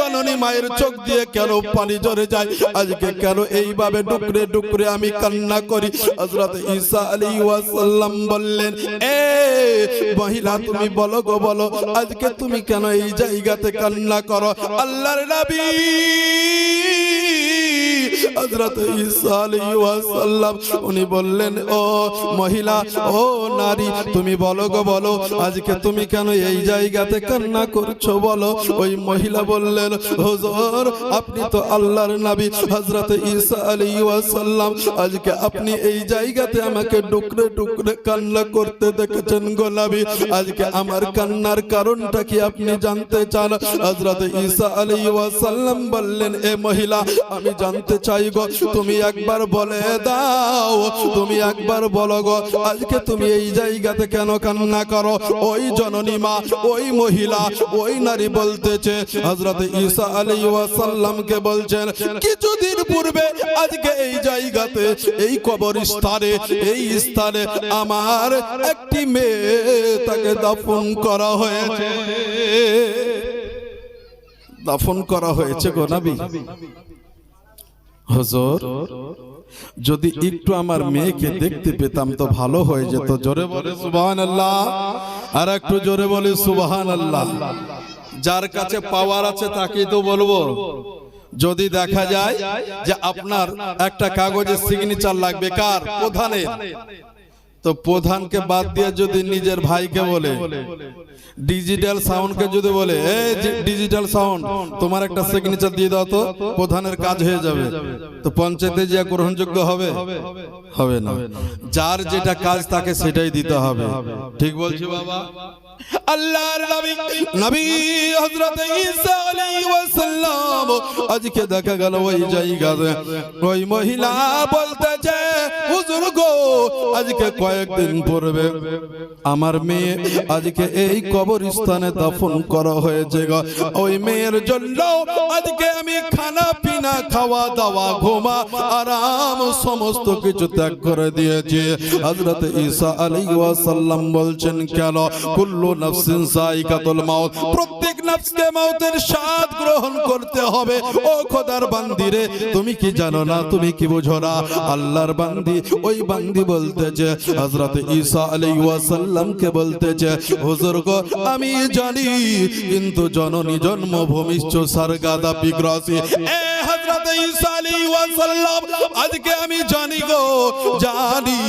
জননী মায়ের চোখ দিয়ে কেন পানি ঝরে যায়, আজকে কেন এইভাবে ডুকরে ডুকরে আমি কান্না করি। হযরত ঈসা আলাইহিস সালাম বললেন, এ মহিলা তুমি বলো গো বলো, আজকে তুমি কেন এই জায়গাতে কান্না করো? আল্লাহর নবী হযরত ঈসা আলাইহিস সালাম উনি বললেন, ও মহিলা, ও নারী, তুমি বলো গো বলো, আজকে তুমি কেন এই জায়গাতে কান্না করছো বলো। ওই মহিলা বললেন, হুজুর আপনি তো আল্লাহর নবী হযরত ঈসা আলাইহিস সালাম, আজকে আপনি এই জায়গাতে আমাকে ডুকরে ডুকরে কান্না করতে দেখেছেন গো নবী, আজকে আমার কান্নার কারণটা কি আপনি জানতে চান? হযরত ঈসা আলাইহিস সালাম বললেন, এ মহিলা আমি জানতে চাই গো, তুমি একবার বলে দাও, তুমি একবার বলো গো, আজকে তুমি এই জায়গাতে কেন কান্না করো? ওই জননী মা, ওই মহিলা, ওই নারী বলতেছে, হযরত ঈসা আলাইহিস সালামকে বলছেন, কিছুদিন পূর্বে আজকে এই জায়গাতে, এই কবরস্থানে, এই স্থানে আমার একটি মেয়ে তাকে দাফন করা হয়েছে, দাফন করা হয়েছে গো নবী। হুজুর যদি একটু আমার মেয়েকে দেখতে পেতাম তো ভালো হয়ে যেত। জোরে বলে সুবহানাল্লাহ, আর একটু জোরে বলে সুবহানাল্লাহ। যার কাছে পাওয়ার আছে তাকেই তো বলবো। যদি দেখা যায় যে আপনার একটা কাগজে সিগনেচার লাগবে, কার? প্রধানের, তো প্রধানকে বাদ দিয়ে যদি নিজের ভাইকে বলে, ডিজিটাল সাউন্ডকে যদি বলে, এই ডিজিটাল সাউন্ড তোমার একটা সিগনেচার দিয়ে দাও তো, প্রধানের কাজ হয়ে যাবে, তো পঞ্চায়েতে যে গ্রহণযোগ্য হবে? হবে না। যার যেটা কাজ তাকে সেটাই দিতে হবে। ঠিক বলছি বাবা? আল্লাহর নবী নবী হযরত ঈসা আলাইহিস সালাম আজকে দেখা গেল ওই জায়গাতে ওই মহিলা বলতেছে, হুজুর গো আজকে কয়েকদিন পূর্বে আমার মেয়ে আজকে এই কবরস্থানে দাফন করা হয়েছে গো। ওই মেয়ের জন্য আজকে আমি খানা পিনা, খাওয়া দাওয়া, ঘুমা, আরাম সমস্ত কিছু ত্যাগ করে দিয়েছি। হযরত ঈসা আলাইহিস সালাম বলছেন, কেন? কুল্লু নাফসিন যায়িকাতুল মাউত, প্রত্যেক নফসকে মওতের স্বাদ গ্রহণ করতে হবে। ও খোদার বান্দিরে, তুমি কি জানো না? তুমি কি বুঝো না? আল্লাহর বান্দি, ওই বান্দি বলতেছে, হযরত ঈসা আলাইহিস সালামকে বলতেছে, হুজুর গো আমি জানি, কিন্তু জননী জন্মভূমিশ্চ সারগাদা বিগ্রসী, এ হযরত ঈসা আলাইহিস সালাম আজকে আমি জানি গো, জানি,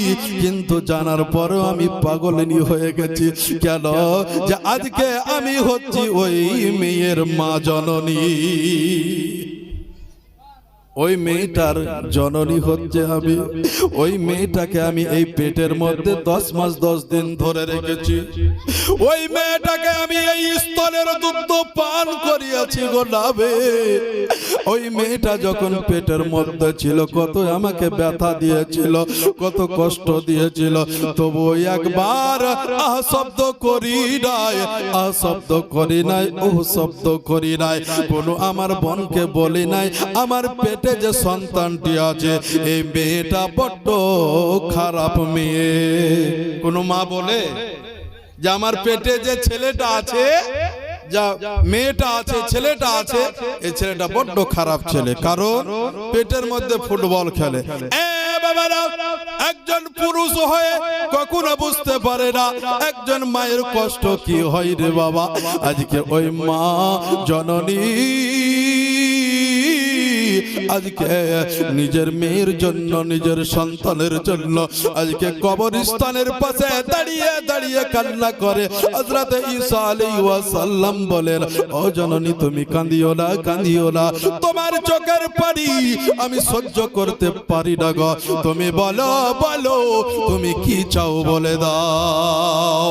কিন্তু জানার পরেও আমি পাগলিনী হয়ে গেছি। কেন? যে আজকে আমি হচ্ছি ওই মেয়ের মা, জননী, ওই মেয়েটার জননী হচ্ছে আমি। ওই মেয়েটাকে আমি এই পেটের মধ্যে 10 মাস 10 দিন ধরে রেখেছি। ওই মেয়েটাকে আমি এই স্তনের দুধ পান করিয়েছি গো নবী। ওই মেয়েটা যখন পেটের মধ্যে ছিল কত আমাকে ব্যথা দিয়েছিল, কত কষ্ট দিয়েছিল, তবু একবার আহ শব্দ করি নাই, আহ শব্দ করি নাই, ও শব্দ করি নাই, কোনো আমার বোনকে বলি নাই আমার পেট যে সন্তানটি আছে এই মেয়েটা বড্ড খারাপ মেয়ে। কোন মা বলে যে আমার পেটে যে ছেলেটা আছে, যা মেয়েটা আছে, ছেলেটা আছে, এই ছেলেটা বড্ড খারাপ ছেলে, কারণ পেটের মধ্যে ফুটবল খেলে। একজন পুরুষ হয়ে কখনো বুঝতে পারে না একজন মায়ের কষ্ট কি হয় রে বাবা। আজকে ওই মা জননী আজকে নিজের মেয়ের জন্য, নিজের সন্তানের জন্য আজকে কবরস্থানের পাশে দাঁড়িয়ে দাঁড়িয়ে কান্না করে। হযরত ঈসা আলাইহিস সালাম বলেন, ও জননী তুমি কাঁদিও না, কাঁদিও না, তোমার চোখের পানি আমি সহ্য করতে পারি না গো, তুমি বলো, বলো তুমি কি চাও বলে দাও।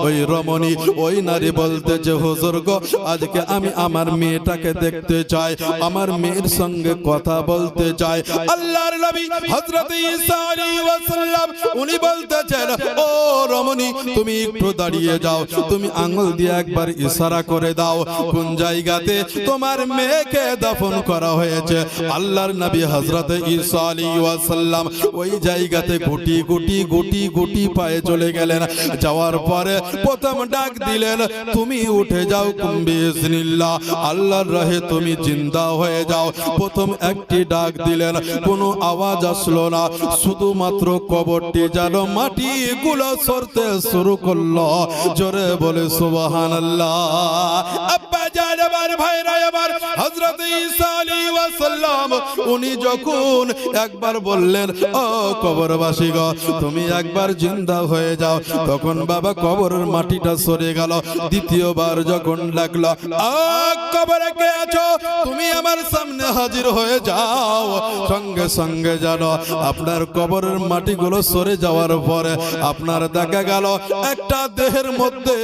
ওই রমণী, ওই নারী বলতে যে হুজুর গো আজকে আমি আমার মেয়েটাকে দেখতে চাই, আমার মেয়ের সঙ্গে কথা বলতে চায়। আল্লাহর নবী হযরত ঈসা আলাইহিস সালাম উনি বলতেছেন, ও রমণী তুমি একটু দাঁড়িয়ে যাও, তুমি আঙ্গুল দিয়ে একবার ইশারা করে দাও কোন জায়গাতে তোমার মেয়েকে দাফন করা হয়েছে। আল্লাহর নবী হযরত ঈসা আলাইহিস সালাম ওই জায়গাতে গুটি গুটি গুটি গুটি পায়ে চলে গেলেন। যাওয়ার পরে প্রথম ডাক দিলেন, তুমি উঠে যাও বিইজনিল্লাহ, আল্লাহর রাহে তুমি জিন্দা হয়ে যাও। প্রথম একটি ডাক দিলেন, কোনো আওয়াজ আসলো না, শুধুমাত্র কবরটি যেন মাটিগুলো সরতে শুরু করলো। জোরে বলে সুবহানাল্লাহ। আব্বা জান আমার ভাইরা আমার, হযরত ঈসা আলাইহিস সালাম উনি যখন একবার বললেন, ও কবরবাসী গো তুমি একবার জিন্দা হয়ে যাও, তখন বাবা কবরের মাটিটা সরে গেল। দ্বিতীয়বার যখন ডাকলো, কবরে কে আছো, তুমি আমার সামনে হাজির হয়ে যাও, সঙ্গে সঙ্গে জানো আপনার কবরের মাটিগুলো সরে যাওয়ার পরে আপনার দেখা গেল একটা দেহের মধ্যে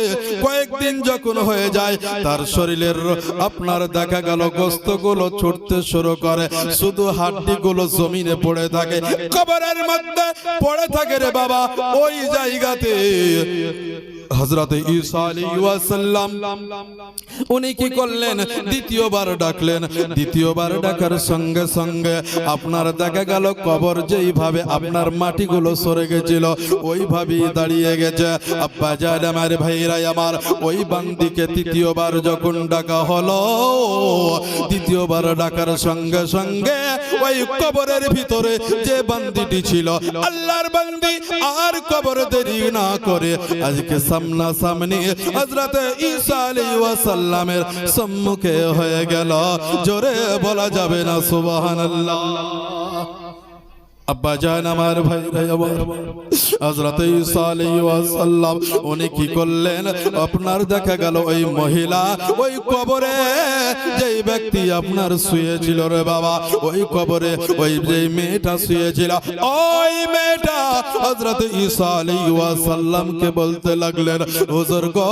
কয়েকদিন যখন হয়ে যায় তার শরীরের আপনার দেখা গেল গোস্তগুলো ছুটতে শুরু করে, শুধু হাড্ডিগুলো জমিনে পড়ে থাকে, কবরের মধ্যে পড়ে থাকে রে বাবা। ওই জায়গাতে হযরত ঈসা আলাইহিস সালাম উনি কি করলেন, দ্বিতীয়বার ডাকলেন। দ্বিতীয়বার ডাকার সঙ্গে সঙ্গে আপনার দেখা গেল কবর যেইভাবে আপনার মাটিগুলো সরে গেছিল ওইভাবেই দাঁড়িয়ে গেছে। আব্বা জান আমার ভাইরা আমার, ওই বান্দিকে তৃতীয়বার যখন ডাকা হলো, দ্বিতীয়বার ডাকার সঙ্গে সঙ্গে ওই কবরের ভিতরে যে বান্দিটি ছিল আল্লাহর বান্দি আর কবর দেরি না করে আজকে সামনা সামনি হযরত ঈসা আলাইহিস সালামের সম্মুখে হয়ে গেল। জোরে বলা যাবে না সুবহানাল্লাহ। আব্বা জান আমার ভাইরা আমার, হযরত ঈসা আলাইহিস সালাম উনি কি করলেন, আপনার দেখা গেল ওই মহিলা ওই কবরে যেই ব্যক্তি আপনার শুয়েছিল রে বাবা, ওই কবরে ওই যেই মেয়েটা শুয়েছিল ওই মেয়েটা হযরত ঈসা আলাইহিস সালামকে বলতে লাগলেন, হুজুর গো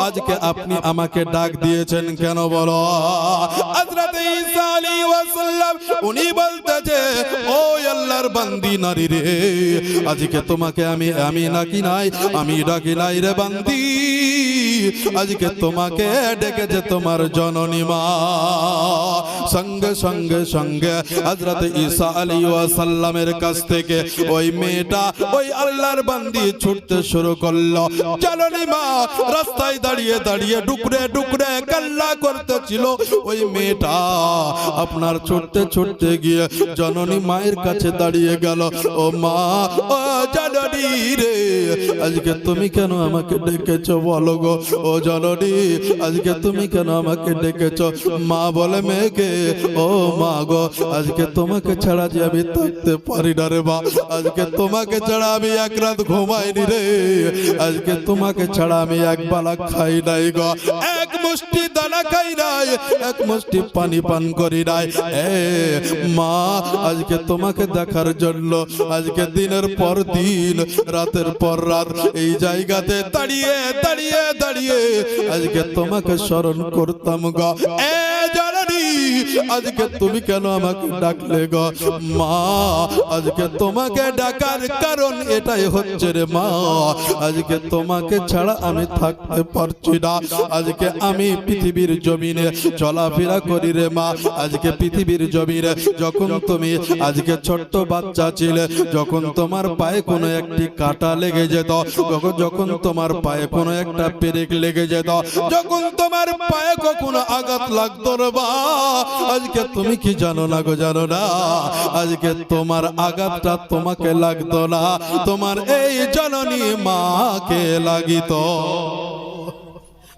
আজকে আপনি আমাকে ডাক দিয়েছেন কেন বলো। হযরত ঈসা আলাইহিস সালাম উনি বলতেছে, ও আল্লাহর বান্দি নারী রে, আজকে তোমাকে আমি নাকি নাই, আমি ডাকি নাই রে বান্দি, আজকে তোমাকে ডেকেছে তোমার জননী মা। সঙ্গে সঙ্গে সঙ্গে হযরত ঈসা আলাইহিস সালামের কাছ থেকে ওই মেয়েটা ওই আল্লাহর বান্দি ছুটতে শুরু করলো। জননী মা রাস্তায় দাঁড়িয়ে দাঁড়িয়ে ডুকরে ডুকরে কান্না করতেছিল। ওই মেয়েটা আপনার ছুটতে ছুটতে গিয়ে জননী মায়ের কাছে দাঁড়িয়ে গেল, ও মা, ও জননী রে, আজকে তুমি কেন আমাকে ডেকেছো বলো গো, ও জননী আজকে তুমি কেন আমাকে ডেকেছো। মা বলে মেয়েকে, ও মা গো আজকে তোমাকে ছাড়া যে আমি থাকতে পারি না রে মা, আজকে তোমাকে ছাড়া আমি এক রাত ঘুমাইনি রে, আজকে তোমাকে ছাড়া আমি এক বেলা খাই নাই গো, এক মুষ্টি দানা খাই নাই, এক মুষ্টি পানি পান করি নাই। মা আজকে তোমাকে দেখার জন্য আজকে দিনের পর দিন রাতের পর রাত এই জায়গাতে দাঁড়িয়ে দাঁড়িয়ে দাঁড়িয়ে আজকে তোমাকে স্মরণ করতাম গো। জননী আজকে তুমি কেন আমাকে ডাকলে গো। মা আজকে তোমাকে ডাকার কারণ এটাই হচ্ছে রে মা, আজকে তোমাকে ছাড়া আমি থাকতে পারছি না, আজকে আমি পৃথিবীর জমিনে চলাফেরা করি রে মা, আজকে পৃথিবীর জমিনে যখন তুমি আজকে ছোট্ট বাচ্চা ছিলে, যখন তোমার পায়ে কোনো একটি কাঁটা লেগে যেত, যখন তোমার পায়ে কোনো একটা পেরেক লেগে যেত, যখন তোমার পায়ে কখনো আঘাত লাগতো রে মা, আজকে তুমি কি জানো না গো, জানো না আজকে তোমার আঘাতটা তোমাকে লাগতো না, তোমার এই জননী মাকে লাগিত।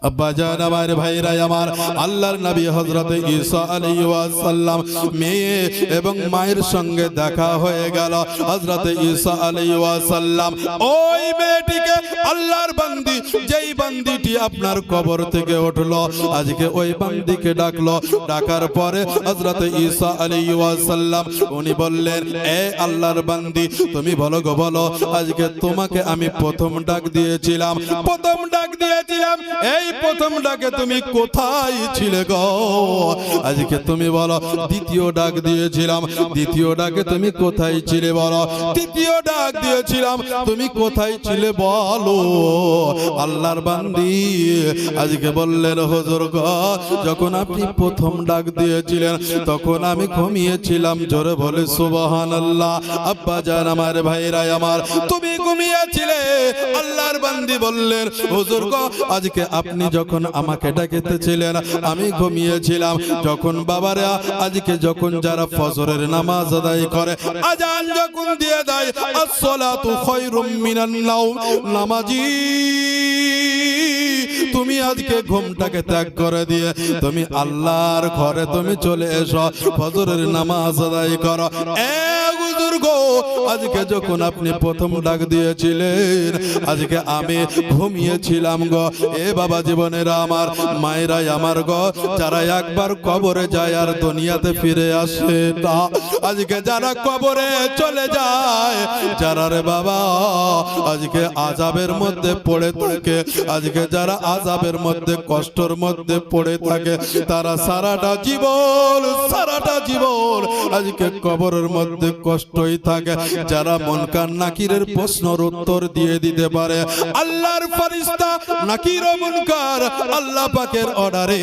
আব্বা জান আমার ভাইরা আমার, আল্লাহর নবী হযরত ঈসা আলাইহিস সালাম মেয়ে এবং মায়ের সঙ্গে দেখা হয়ে গেল। হযরত ঈসা আলাইহিস সালাম ওই মেয়েটিকে আল্লাহর বান্দি, যেই বান্দিটি আপনার কবর থেকে উঠলো, আজকে ওই বান্দিকে ডাকলো। ডাকার পরে হযরত ঈসা আলাইহিস সালাম উনি বললেন, এ আল্লাহর বান্দি তুমি বলো গো বলো, আজকে তোমাকে আমি প্রথম ডাক দিয়েছিলাম এই প্রথম ডাকে তুমি কোথায় ছিলে গো? আজকে তুমি বলো। দ্বিতীয় ডাক দিয়েছিলাম, দ্বিতীয় ডাকে তুমি কোথায় ছিলে বলো? তৃতীয় ডাক দিয়েছিলাম, তুমি কোথায় ছিলে বলো? আল্লাহর বান্দি আজকে বললেন হুজুর গো, যখন আপনি প্রথম ডাক দিয়েছিলেন তখন আমি ঘুমিয়েছিলাম। জোরে বলে সুবহানাল্লাহ। আব্বা জান আমার, ভাইরা আমার, তুমি ঘুমিয়েছিলে। আল্লাহর বান্দি বললেন হুজুর গো, আজকে আপনি যখন আমাকে ডাকিতেছিলেন আমি ঘুমিয়েছিলাম। যখন বাবারা আজকে যখন যারা ফজরের নামাজ আদায় করে, আজান যখন দিয়ে দেয়, আসসালাতু খায়রুম মিনান নাওম, নামাজি তুমি আজকে ঘুমটাকে ত্যাগ করে দিয়ে তুমি আল্লাহর ঘরে তুমি চলে এসো, ফজরের নামাজ আদায় করো। আজকে যখন আপনি প্রথম ডাক দিয়েছিলেন আজকে আমি ঘুমিয়েছিলাম গো। এ বাবা জীবনেরা আমার, মায়েরাই আমার গো, যারা একবার কবরে যায় আর দুনিয়াতে ফিরে আসে না, আজকে যারা কবরে চলে যায়, যারা রে বাবা আজকে আযাবের মধ্যে পড়ে থাকে, আজকে যারা আযাবের মধ্যে কষ্টের মধ্যে পড়ে থাকে, তারা সারাটা জীবন আজকে কবরের মধ্যে কষ্টই থাকে। যারা মুনকার নাকিরের প্রশ্নের উত্তর দিয়ে দিতে পারে, আল্লাহর ফেরেশতা নাকির ও মুনকার আল্লাহ পাকের অর্ডারে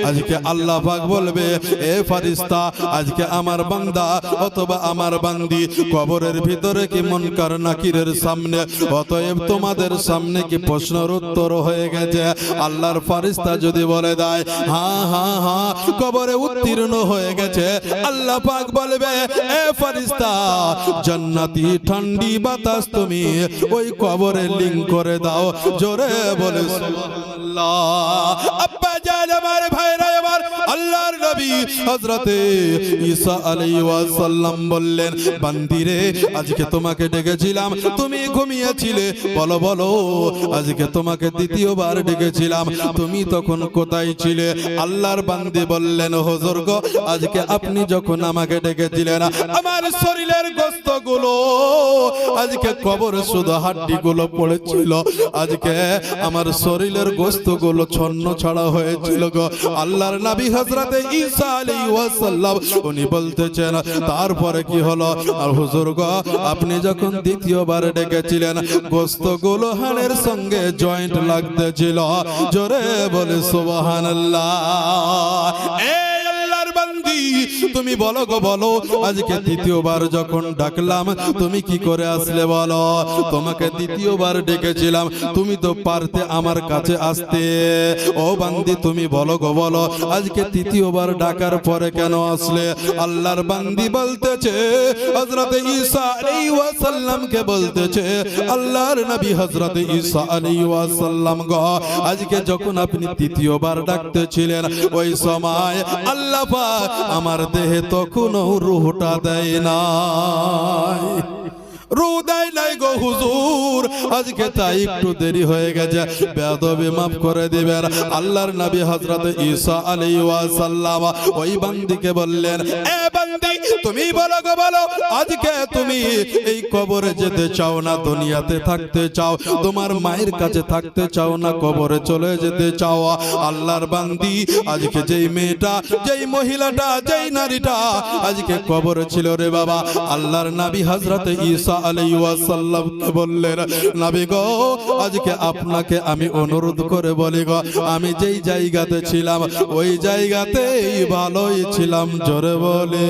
আজকে আল্লাহ পাক বলবে, এ ফেরেশতা আজকে আমার বান্দা অথবা আমার বান্দি কবরের ভিতরে কি মুনকার নাকিরের সামনে, অতএব তোমাদের সামনে কি প্রশ্নের উত্তর হয়ে গেছে? আল্লাহর ফেরেশতা যদি বলে দেয় হ্যাঁ হ্যাঁ হ্যাঁ কবরে উত্তীর্ণ হয়ে গেছে, আল্লাহ পাক বলবে, এ ফেরেশতা জান্নাতি ঠান্ডি বাতাস তুমি ওই কবরে লিঙ্ক করে দাও। জোরে বলে সুবহানাল্লাহ। আব্বা জান আমার, ভাইরা আমার, আল্লাহর নবী হযরতে ঈসা আলাইহিস সালাম বললেন, বান্দিরে আজকে তোমাকে ডেকেছিলাম, তুমি ঘুমিয়েছিলে। বলো বলো, আজকে তোমাকে দ্বিতীয়বার ডেকেছিলাম, তুমি তখন কোথায় ছিলে? আল্লাহর বান্দি বললেন, হুজুর গো, আজকে আপনি যখন আমাকে ডেকেছিলেন আমার শরীরের গোশতগুলো আজকে কবরে শুধু হাড্ডিগুলো পড়েছিল, আজকে আমার শরীরের গোশতগুলো ছন্ন ছড়া হয়েছিল গো। আল্লাহর নবী হযরতে ঈসা আলাইহিস সালাম উনি বলতেছেন, তারপরে কি হলো? আর হুজুর গো, আপনি যখন দ্বিতীয়বার ডেকেছিলেন গোশতগুলো হাড়ের সঙ্গে জয়েন্ট লাগতেছিল। জোরে বলে সুবহানাল্লাহ। তুমি বলো গো, বলো আজকে দ্বিতীয়বার যখন ডাকলাম তুমি কি করে আসলে বলো? তোমাকে দ্বিতীয়বার ডেকেছিলাম, তুমি তো পারতে আমার কাছে আসতে। ও বান্দি তুমি বলো গো, বলো আজকে তৃতীয়বার ডাকার পরে কেন আসলে? আল্লাহর বান্দি বলতেছে, হযরতে ঈসা আলাইহিস সালামকে বলতেছে, আল্লাহর নবী হযরতে ঈসা আলাইহিস সালাম গো, আজকে যখন আপনি তৃতীয়বার ডাকতেছিলেন ওই সময় আল্লাহ পাক আমার দেহে তখন রূহটা দেয় নাই, রূহ দেয় নাই গো হুজুর। আজকে তাই একটু দেরি হয়ে গেছে, বেয়াদবি মাফ করে দিবেন। আল্লাহর নবী হযরত ঈসা আলাইহিস সালাম ওই বান্দিকে বললেন, এ বান্দি তুমি বলো গো, বলো আজকে তুমি এই কবরে যেতে চাও না দুনিয়াতে থাকতে চাও? তোমার মায়ের কাছে থাকতে চাও না কবরে চলে যেতে চাও? আল্লাহর বান্দি আজকে যেই মেয়েটা, যেই মহিলাটা, যেই নারীটা আজকে কবরে ছিল রে বাবা, আল্লাহর নবী হযরত ঈসা আলাইহিস সালামকে বললেন, নবী গো, আজকে আপনাকে আমি অনুরোধ করে বলি গো, আমি যেই জায়গাতে ছিলাম ওই জায়গাতেই ভালোই ছিলাম। জোরে বলে,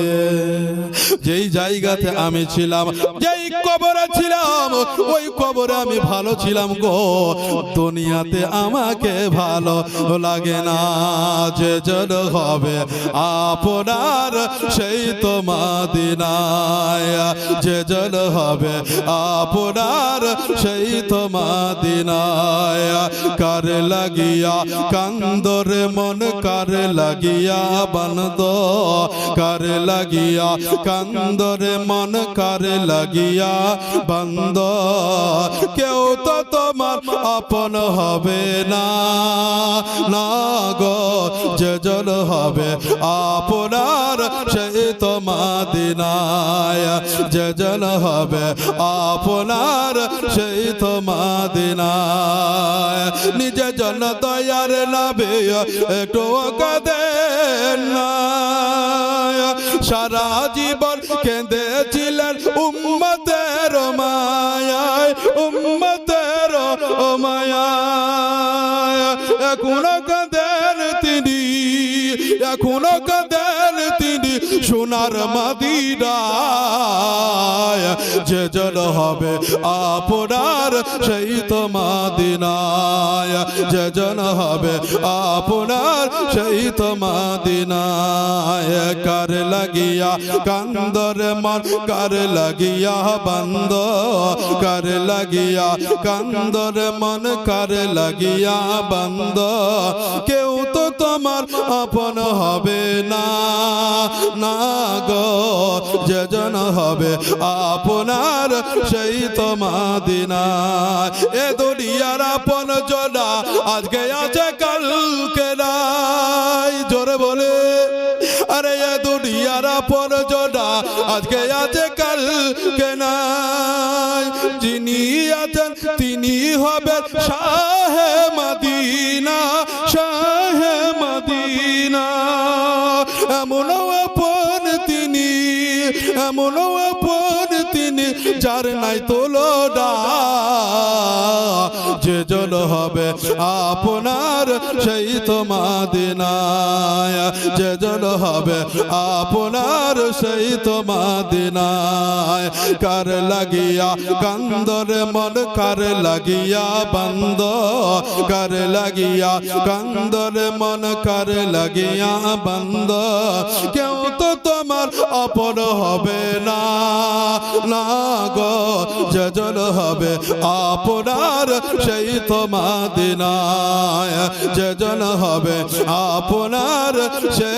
যেই জায়গাতে আমি ছিলাম, যেই কবরে ছিলাম ওই কবরে আমি ভালো ছিলাম গো। দুনিয়াতে আমাকে ভালো লাগে না। যে জন হবে আপনার সেই তো মদিনায়, যে জন হবে আপনার সেই তো মদিনায়। কার লাগিয়া কান্দরে মন, কার লাগিয়া বানদ, কার লাগিয়া লাগিয়া কান্দরে মন কার লাগিয়া বন্ধ কেউ তো তোমার আপন হবে না না গো যে জন হবে আপনার সেই তো মদিনায় যে জন হবে আপনার সেই তো মদিনায় নিজে জন দয়ার নবী একটু কাঁদেন না সারা জীবন কেঁদেছিলেন উম্মতের মায়ায় উম্মতের মায়ায় এখনো কাঁদেন তিনি এখনো কাঁদেন তিনি সোনার মদিনায় যে জন হবে আপনার সেই তো মদিনায় যে জন হবে আপনার সেই তো মদিনায় কার লাগিয়া কান্দর মন কার লাগিয়া বন্ধ কার লাগিয়া কান্দর মন কার লাগিয়া বন্ধ কেউ তো তোমার আপন হবে না না গো যে জন হবে আপনার সেই তো মদিনায় এ দুনিয়ার আপন জনা আজকে আছে কালকে নাই জোরে বলে আরে এ দুনিয়ার আপন জনা আজকে আছে কালকে নাই যিনি আছেন তিনি হবেন শাহে মদিনা শাহে মদিনা এমন আপন তিনি এমন আপন তিনি যার নাই তুলনা যে জন হবে আপনার সেই তো মদিনায় যে জন হবে আপনার সেই তো মদিনায় কার লাগিয়া কান্দরে মন কার লাগিয়া বন্ধ কার লাগিয়া কান্দরে মন কার লাগিয়া বন্ধ কেউ তো তোমার আপন হবে না না গো যে জন হবে আপনার সেই তো মদিনায় যে জন হবে আপনার সে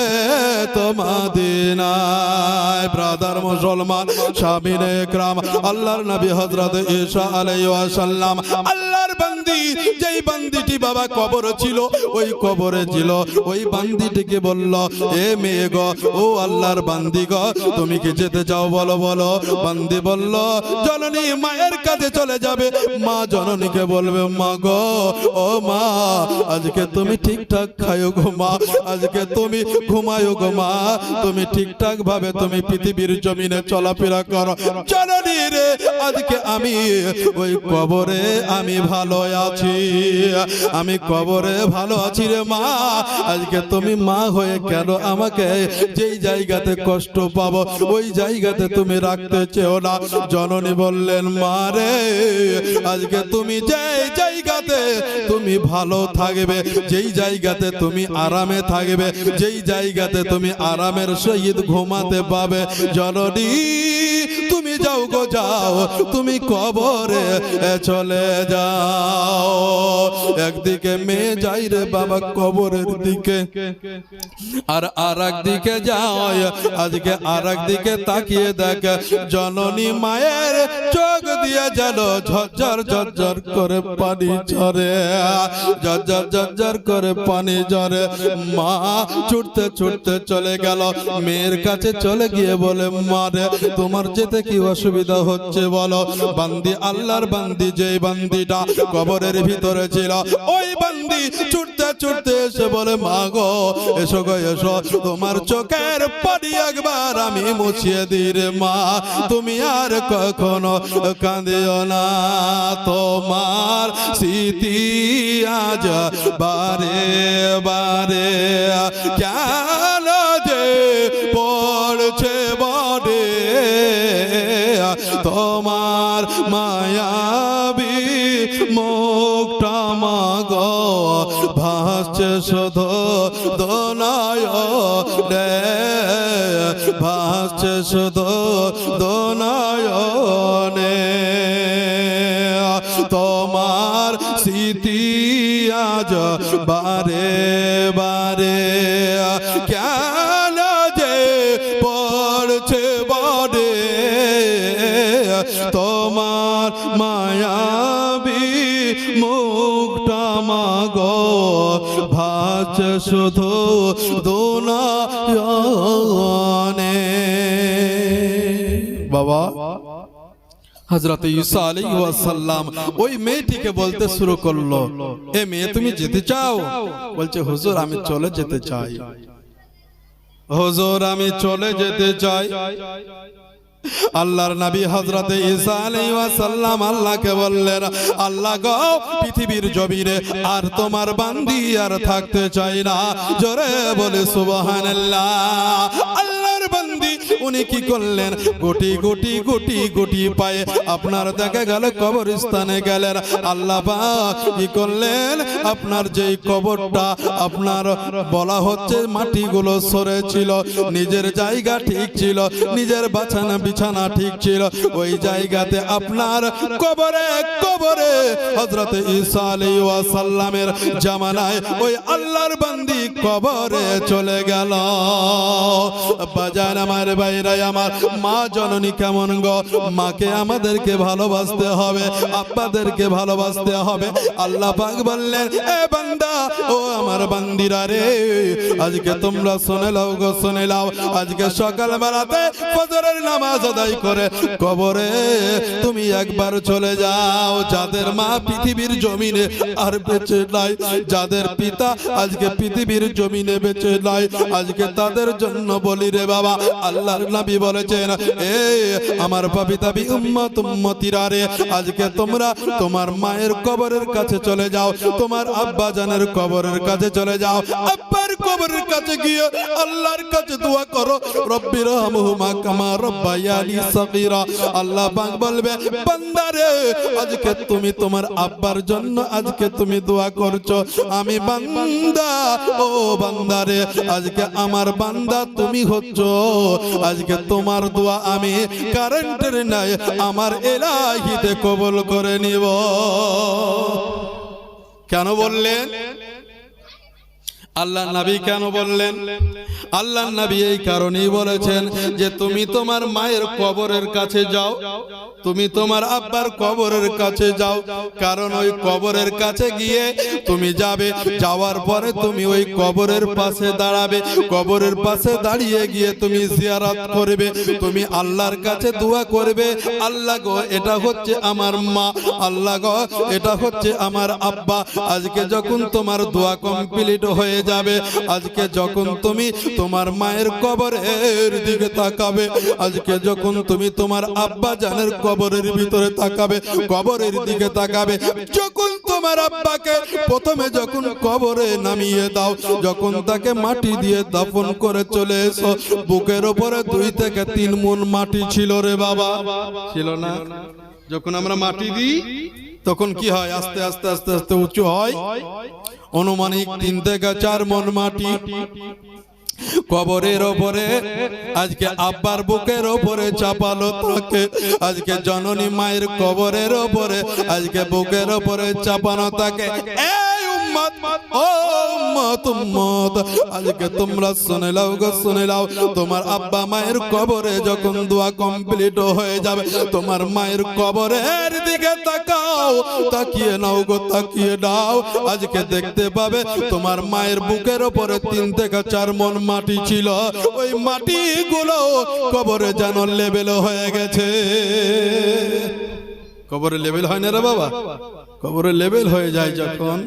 তো মদিনায় ব্রাদার মুসলমান শামিনে ইকরাম আল্লাহর নবী হযরত ঈসা আলাইহিস সালাম আল্লাহর বান্দি যেই বান্দিটি বাবা কবর ছিল ওই কবরে ছিল ওই বান্দিটিকে বলল এ মেয়ে গো ও আল্লাহর বান্দি গো তুমি কি যেতে চাও বলো বলো বান্দি বলল জননী মায়ের কাছে চলে যাবে মা জননীকে বলবে মা গো ও মা আজকে তুমি ঠিকঠাক খায়ো গো মা আজকে তুমি ঘুমায়ো গো মা তুমি ঠিকঠাক ভাবে তুমি পৃথিবীর জমিনে চলাফেরা করো জননী রে আজকে আমি ওই কবরে আমি ভালো আছি আমি কবরে ভালো আছি রে মা আজকে তুমি মা হয়ে কেন আমাকে যেই জায়গাতে কষ্ট পাবো ওই জায়গাতে তুমি রাখতে চেও না জননী বললেন মা রে আজকে তুমি যেই জায়গাতে তুমি ভালো থাকবে যেই জায়গাতে তুমি আরামে থাকবে যেই জায়গাতে তুমি আরামের সহিত ঘুমাতে পাবে জননী তুমি যাও গো যাও তুমি কবরে চলে যাও একদিকে মেয়ে যাই রে বাবা কবরের দিকে আর একদিকে যায় আজকে আর একদিকে তাকিয়ে দেখে জননী মায়ের চোখ দিয়ে যেন ঝরঝর ঝরঝর করে পানি ঝরে ঝরঝর ঝরঝর করে পানি ঝরে মা ছুটতে ছুটতে চলে গেল মেয়ের কাছে চলে গিয়ে বলে মা রে তোমার যেতে কি অসুবিধা হচ্ছে বলো বান্দি আল্লাহর বান্দি যেই বান্দিটা কবরের ভিতরে ছিল ওই বান্দি ছুটতে ছুটতে এসে বলে মা গো এসো গো এসো তোমার চোখের পানি একবার আমি মুছিয়ে দিই রে মা তুমি আর কখনো কাঁদিও না তোমার স্মৃতি আজ বারে বারে কেন যে পড়ছে বড়ে তোমার মায়াবী মুখটা মাগো ভাসছে শুধু দোনায় রে ভাসছে শুধু দোনায়নে তোমার স্মৃতি আজ বারে বারে কেন যে মায়াবী মুখটা মাগো ভাসছে শুধু দুনয়নে। বাবা হযরত ঈসা আলাইহিস সালাম ওই মেয়েটিকে বলতে শুরু করলো, এ মেয়ে তুমি যেতে চাও? বলছে হুজুর আমি চলে যেতে চাই, হুজুর আমি চলে যেতে চাই। আল্লাহর নবী হযরত ঈসা আলাইহিস সালাম আল্লাহকে বললেন, আল্লাহ গো পৃথিবীর জমিনে আর তোমার বান্দি আর থাকতে চাই না। জোরে বলে সুবহানাল্লাহ। আল্লাহর বান্দি উনি কি করলেন, গুটি গুটি গুটি গুটি পায়ে আপনার দেখা গেল কবরস্থানে গেলেন। আল্লাহ পাক কি করলেন, আপনার যেই কবরটা আপনার বলা হচ্ছে মাটিগুলো সরে ছিল, নিজের জায়গা ঠিক ছিল, নিজের বিছানা ঠিক ছিল, ওই জায়গাতে আপনার কবরে কবরে হযরত ঈসা আলাইহিস সালামের জামানায় ওই আল্লাহর বান্দি কবরে চলে গেল। বাজান আমার ভাইরা আমার, মা জননী কেমন গো, মাকে আমাদেরকে ভালোবাসতে হবে, আব্বাদেরকে ভালোবাসতে হবে। আল্লাহ পাক বললেন, এ বান্দা ও আমার বান্দিরা রে, আজকে তোমরা শুনে নাও গো, শুনে নাও, আজকে সকাল বেলাতে ফজরের নামাজ আদায় করে কবরে তুমি একবার চলে যাও। যাদের মা পৃথিবীর জমিনে আর বেঁচে নাই, যাদের পিতা আজকে পৃথিবীর জমিনে বেঁচে নাই, আজকে তাদের জন্য বলি রে বাবা, আল্লাহর নবী বলেছেন, এ আমার পাপিতাবি উম্মত উম্মতিরা রে, আজকে তোমরা তোমার মায়ের কবরের কাছে চলে যাও, তোমার আব্বা জানের কবরের কাছে চলে যাও, আব্বার কবরের কাছে গিয়ে আল্লাহর কাছে দোয়া করো, রব্বির রহমহুমা কামা রব্বায়ানি সগীরা। আল্লাহ পাক বলবে, বান্দা রে আজকে তুমি তোমার আব্বার জন্য আজকে তুমি দোয়া করছো, আমি বান্দা ও বান্দা রে আজকে আমার বান্দা তুমি হচ্ছ, আজকে তোমার দোয়া আমি কারেন্টের নাই আমার ইলাহিতে কবুল করে নিব। কেন বললেন? আল্লাহ নবী কেন বললেন? আল্লাহ নবী এই কারণেই বলেছেন যে তুমি তোমার মায়ের কবরের কাছে যাও, তুমি তোমার আব্বার কবরের কাছে যাও, কারণ ওই কবরের কাছে গিয়ে তুমি যাবে, যাওয়ার পরে তুমি ওই কবরের পাশে দাঁড়াবে, কবরের পাশে দাঁড়িয়ে গিয়ে তুমি জিয়ারত করবে, তুমি আল্লাহর কাছে দোয়া করবে, আল্লাহ গো এটা হচ্ছে আমার মা, আল্লাহ গো এটা হচ্ছে আমার আব্বা। আজকে যখন তোমার দোয়া কমপ্লিট হয়ে যাবে, আজকে যখন তুমি তোমার মায়ের কবরের দিকে তাকাবে, আজকে যখন তুমি তোমার আব্বা জানের কবরের ভিতরে তাকাবে, কবরের দিকে তাকাবে, যখন তোমার আব্বাকে প্রথমে যখন কবরে নামিয়ে দাও, যখন তাকে মাটি দিয়ে দাফন করে চলে এসো, বুকের উপরে 2 থেকে 3 মণ মাটি ছিল রে বাবা, ছিল না? যখন আমরা মাটি দিই তখন কি হয়, আস্তে আস্তে আস্তে আস্তে উঁচু হয়, অনুমানিক 3 থেকে 4 মণ মাটি কবরের ওপরে আজকে আব্বার বুকের ওপরে চাপালো থাকে, আজকে জননী মায়ের কবরের ওপরে আজকে বুকের ওপরে চাপানো থাকে। এই উম্মত ও উম্মত উম্মত, আজকে তোমরা শুনে নাও গো, শুনে নাও, তোমার আব্বা মায়ের কবরে যখন দোয়া কমপ্লিট হয়ে যাবে, তোমার মায়ের কবরের দিকে তাকাও, তাকিয়ে নাও গো, তাকিয়ে নাও, আজকে দেখতে পাবে তোমার মায়ের বুকের ওপরে 3 থেকে 4 মণ মাটি ছিল, ওই মাটিগুলো কবরে যেন লেবেল হয়ে গেছে। কবরে লেবেল হয় না রে বাবা, কবরে লেবেল হয়ে যায় যখন,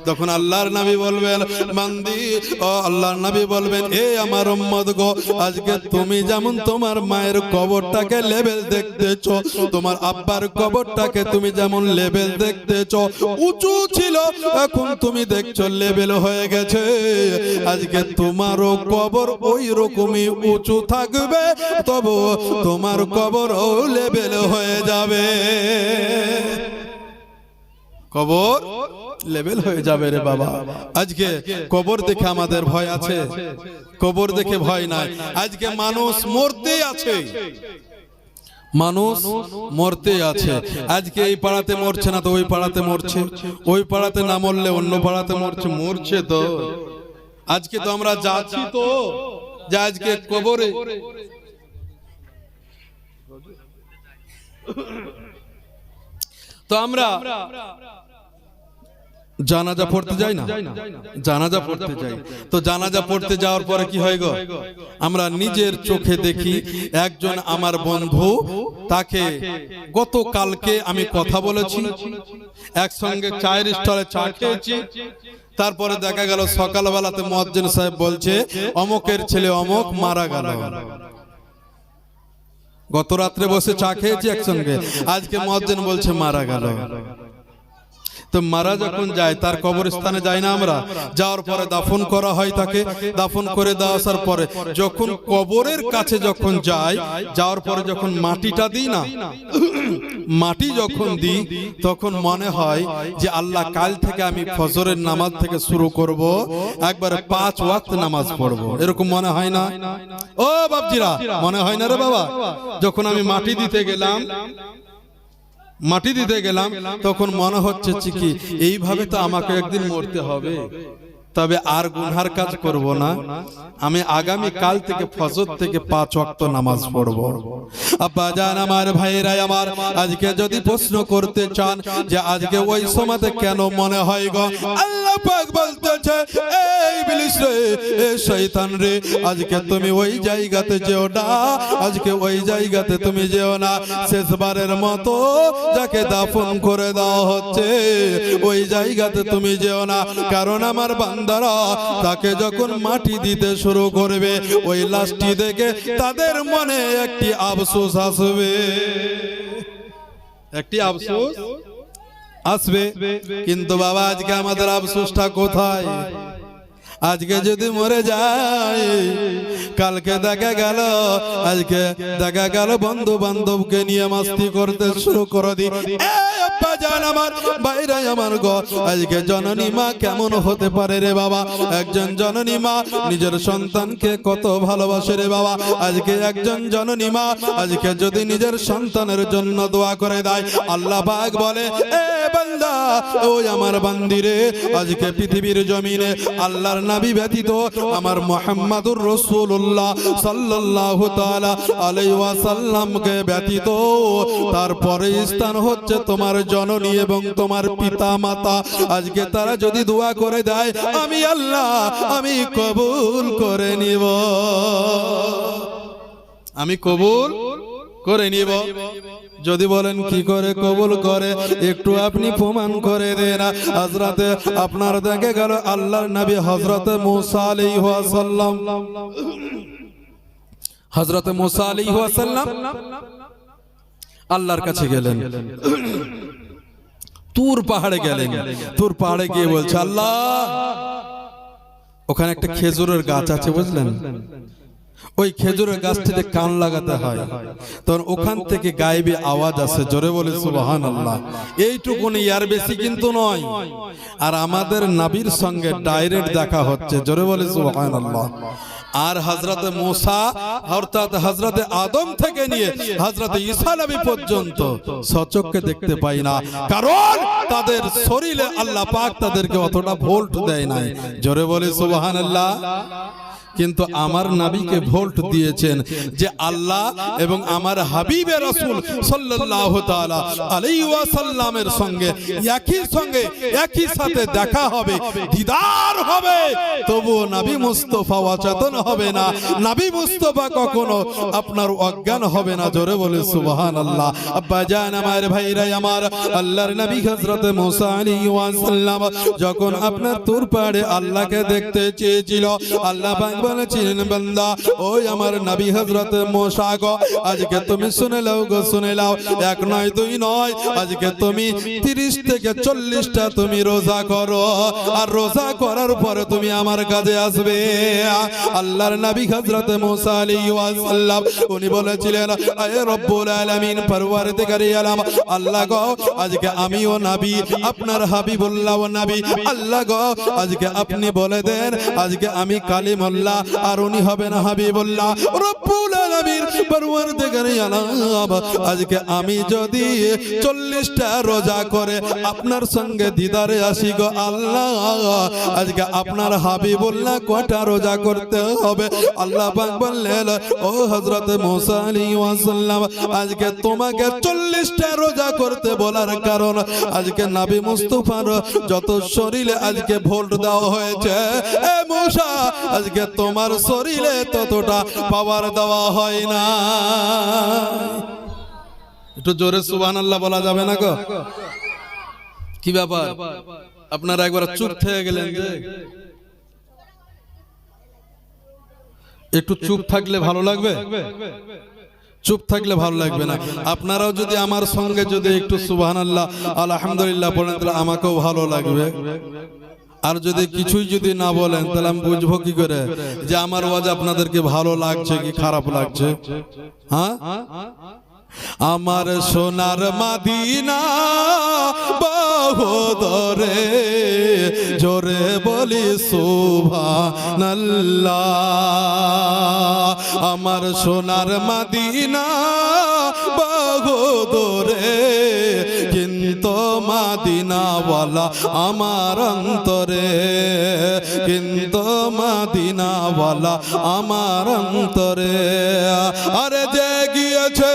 তখন আল্লাহর নবী বলবেন, বান্দি ও আল্লাহর নবী বলবেন, এ আমার উম্মত গো, আজকে তুমি যেমন তোমার মায়ের কবরটাকে লেবেল দেখতেছো, তোমার আব্বার কবরটাকে তুমি যেমন লেবেল দেখতেছো, উঁচু ছিল, এখন তুমি দেখছো লেবেল হয়ে গেছে, আজকে তোমারও কবর ওই রকমই উঁচু থাকবে, তবু তোমার কবরও লেবেল হয়ে যাবে, কবর লেভেল হয়ে যাবে রে বাবা। আজকে কবর দেখে আমাদের ভয় আছে? কবর দেখে ভয় নাই। আজকে মানুষ মরতে আছে, মানুষ মরতে আছে, আজকে এই পাড়াতে মরছে না তো ওই পাড়াতে মরছে, ওই পাড়াতে না মরলে অন্য পাড়াতে মরছে, মরছে তো। আজকে তো আমরা যাচ্ছি তো যে আজকে কবরে তো আমরা জানাজা পড়তে যাই না, জানাজা পড়তে যাই। তো জানাজা পড়তে যাওয়ার পরে কি হয় গো, আমরা নিজের চোখে দেখি একজন আমার বন্ধু, তাকে গতকালকে আমি কথা বলেছি, একসঙ্গে চায়ের স্টলে চা খেয়েছি, তারপরে দেখা গেল সকালবেলাতে মুয়াজ্জিন সাহেব বলছে অমকের ছেলে অমক মারা গেল। গত রাত্রে বসে চা খেয়েছি একসঙ্গে, আজকে মুয়াজ্জিন বলছে মারা গেল। তো মারা যখন যায় তার কবরস্থানে যাই না আমরা, যাওয়ার পরে দাফন করা হয় তাকে, দাফন করে দেওয়া আসার পরে যখন কবরের কাছে যখন যাই, যাওয়ার পরে যখন মাটিটা দিই না, মাটি যখন দিই তখন মনে হয় যে আল্লাহ কাল থেকে আমি ফজরের নামাজ থেকে শুরু করব, একবারে 5 ওয়াক্ত নামাজ পড়বো, এরকম মনে হয় না? ও বাপজিরা, মনে হয় না রে বাবা? যখন আমি মাটি দিতে গেলাম, মাটি দিতে গেলাম, তখন মনে হচ্ছে কি এইভাবে তো আমাকে একদিন মরতে হবে, তবে আর গুনহার কাজ করব না, আমি আগামী কাল থেকে ফজর থেকে 5 ওয়াক্ত নামাজ পড়ব। আব্বা জান আমার, ভাইরা আমার, আজকে যদি প্রশ্ন করতে চান যে আজকে ওই সময়তে কেন মনে হয় গো, আল্লাহ পাক বলতেছে এই ইবলিস রে, এই শয়তান রে, আজকে তুমি ওই জায়গাতে যেও না, আজকে ওই জায়গাতে তুমি যেও না, শেষবারের মতো যাকে দাফন করে দেওয়া হচ্ছে ওই জায়গাতে তুমি যেও না, কারণ আমার বান্দারা তাকে যখন মাটি দিতে শুরু করবে ওই লাশটি দেখে তাদের মনে একটি আফসোস আসবে, একটি আফসোস আসবে। কিন্তু বাবা আজকে আমাদের আফসোসটা কোথায়? আজকে যদি মরে যায়, কালকে দেখা গেল, আজকে দেখা গেল বন্ধু বান্ধবকে নিয়ে মাস্তি করতে শুরু করে দি। আমার বাইরে আমার গো, আজকে জননী মা কেমন হতে পারে রে বাবা? একজন জননী মা নিজের সন্তানকে কত ভালোবাসে রে বাবা। আজকে একজন জননী মা আজকে যদি নিজের সন্তানের জন্য দোয়া করে দেয়, আল্লাহ পাক বলে এ বান্দা, ওই আমার বান্দিরে, আজকে পৃথিবীর জমিনে আল্লাহর নবী ব্যতীত আমার মুহাম্মাদুর রাসূলুল্লাহ সাল্লাল্লাহু তাআলা আলাইহি ওয়াসাল্লামকে ব্যতীত তারপরে স্থান হচ্ছে তোমার জননী এবং তোমার পিতা মাতা। আজকে তারা যদি দোয়া করে দেয়, আমি আল্লাহ আমি কবুল করে নিব, আমি কবুল করে নিব। যদি বলেন কি করে কবুল করে, একটু আপনি প্রমাণ করে দেন। হযরতে আপনার দেখে গেল আল্লাহর নবী হযরতে মুসা আলাইহিস সালাম, হযরতে মুসা আলাইহিস সালাম আল্লাহর কাছে গেলেন, তুর পাহাড়ে গেলেন। তুর পাহাড়ে গিয়ে বলছে আল্লাহ, ওখানে একটা খেজুরের গাছ আছে বুঝলেন, ওই খেজুরের গাছটিতে কান লাগাতে হয়, তখন ওখান থেকে গায়েবী আওয়াজ আসে, জোরে বলে সুবহানাল্লাহ। এইটুকুনি, আর বেশি কিন্তু নয়। আর আমাদের নবীর সঙ্গে ডাইরেক্ট দেখা হচ্ছে, জোরে বলে সুবহানাল্লাহ। আর হযরতে মুসা অর্থাৎ হযরতে আদম থেকে নিয়ে হযরতে ঈসা নবী পর্যন্ত সচক্ষে দেখতে পাই না, কারণ তাদের শরীরে আল্লাহ পাক তাদেরকে অতটা ভোল্ট দেয় নাই, জোরে বলে সুবহানাল্লাহ। কিন্তু আমার নবীকে ভোল্ট দিয়েছেন যে আল্লাহ এবং আমার হাবিবে রাসূল সাল্লাল্লাহু তাআলা আলাইহি ওয়াসাল্লামের সঙ্গে একই সাথে দেখা হবে, দিদার হবে, তবু নবী মুস্তাফা অচেতন হবে না, নবী মুস্তাফা কখনো আপনার অজ্ঞান হবে না, জোরে বলে সুবহানাল্লাহ। আব্বা জান আমার, ভাইরা আমার, আল্লাহর নবী হযরত মুসা আলাইহিস সালাম যখন আপনার তুর পাহাড়ে আল্লাহকে দেখতে চেয়েছিল, আল্লাহ বলেছিলেন বান্দা, ওই আমার নবী হযরত মুসা গো, আজকে তুমি শুনে নাও গো, শুনে নাও, এক নয় দুই নয়, আজকে তুমি 30 থেকে 40টা তুমি রোজা করো, আর রোজা করার পরে তুমি আমার কাছে আসবে। আল্লাহর নবী হযরত মুসা আলাইহিস সালাম উনি বলেছিলেন, আয়ে রব্বুল আলামিন, পরওয়ারদিগারে আলম, আল্লাহ গো, আজকে আমিও নবী, আপনার হাবিবুল্লাহ ও নবী, আল্লাহ গো, আজকে আপনি বলে দেন, আজকে আমি কালিমুল্লাহ আল্লাহ আর উনি হবেন হাবিবুল্লাহ রব্বুল আলামিন পরওয়ারদিগারে আলম আজকে আমি যদি 40টা রোজা করে আপনার সঙ্গে দিদারে আসি গো আল্লাহ আজকে আপনার হাবিবুল্লাহ কয়টা রোজা করতে হবে আল্লাহ পাক বললেন ও হযরত মুসা আলাইহিস সালাম আজকে তোমাকে 40টা রোজা করতে বলার কারণ আজকে নবী মুস্তাফার যত শরীরে আজকে ভোল্ট দেওয়া হয়েছে এ মুসা আজকে তোমার শরীরে ততটা পাওয়ার দেওয়া হয় না একটু জোরে সুবহানাল্লাহ বলা যাবে না গো কি ব্যাপার আপনারা একবার চুপ থেকে গেলেন যে একটু চুপ থাকলে ভালো লাগবে চুপ থাকলে ভালো লাগবে না আপনারাও যদি আমার সঙ্গে যদি একটু সুবহানাল্লাহ আলহামদুলিল্লাহ বলেন তাহলে আমাকেও ভালো লাগবে আর যদি কিছুই যদি না বলেন তাহলে আমি বুঝবো কি করে যে আমার ওয়াজ আপনাদেরকে ভালো লাগছে কি খারাপ লাগছে হ্যাঁ আমার সোনার মদিনা বাহুদরে জোরে বলি সুবহানাল্লাহ আমার সোনার মদিনা বাহুদরে কিন্তু মদিনাওয়ালা আমার অন্তরে কিন্তু মদিনাওয়ালা আমার অন্তরে আরে যে গিয়েছে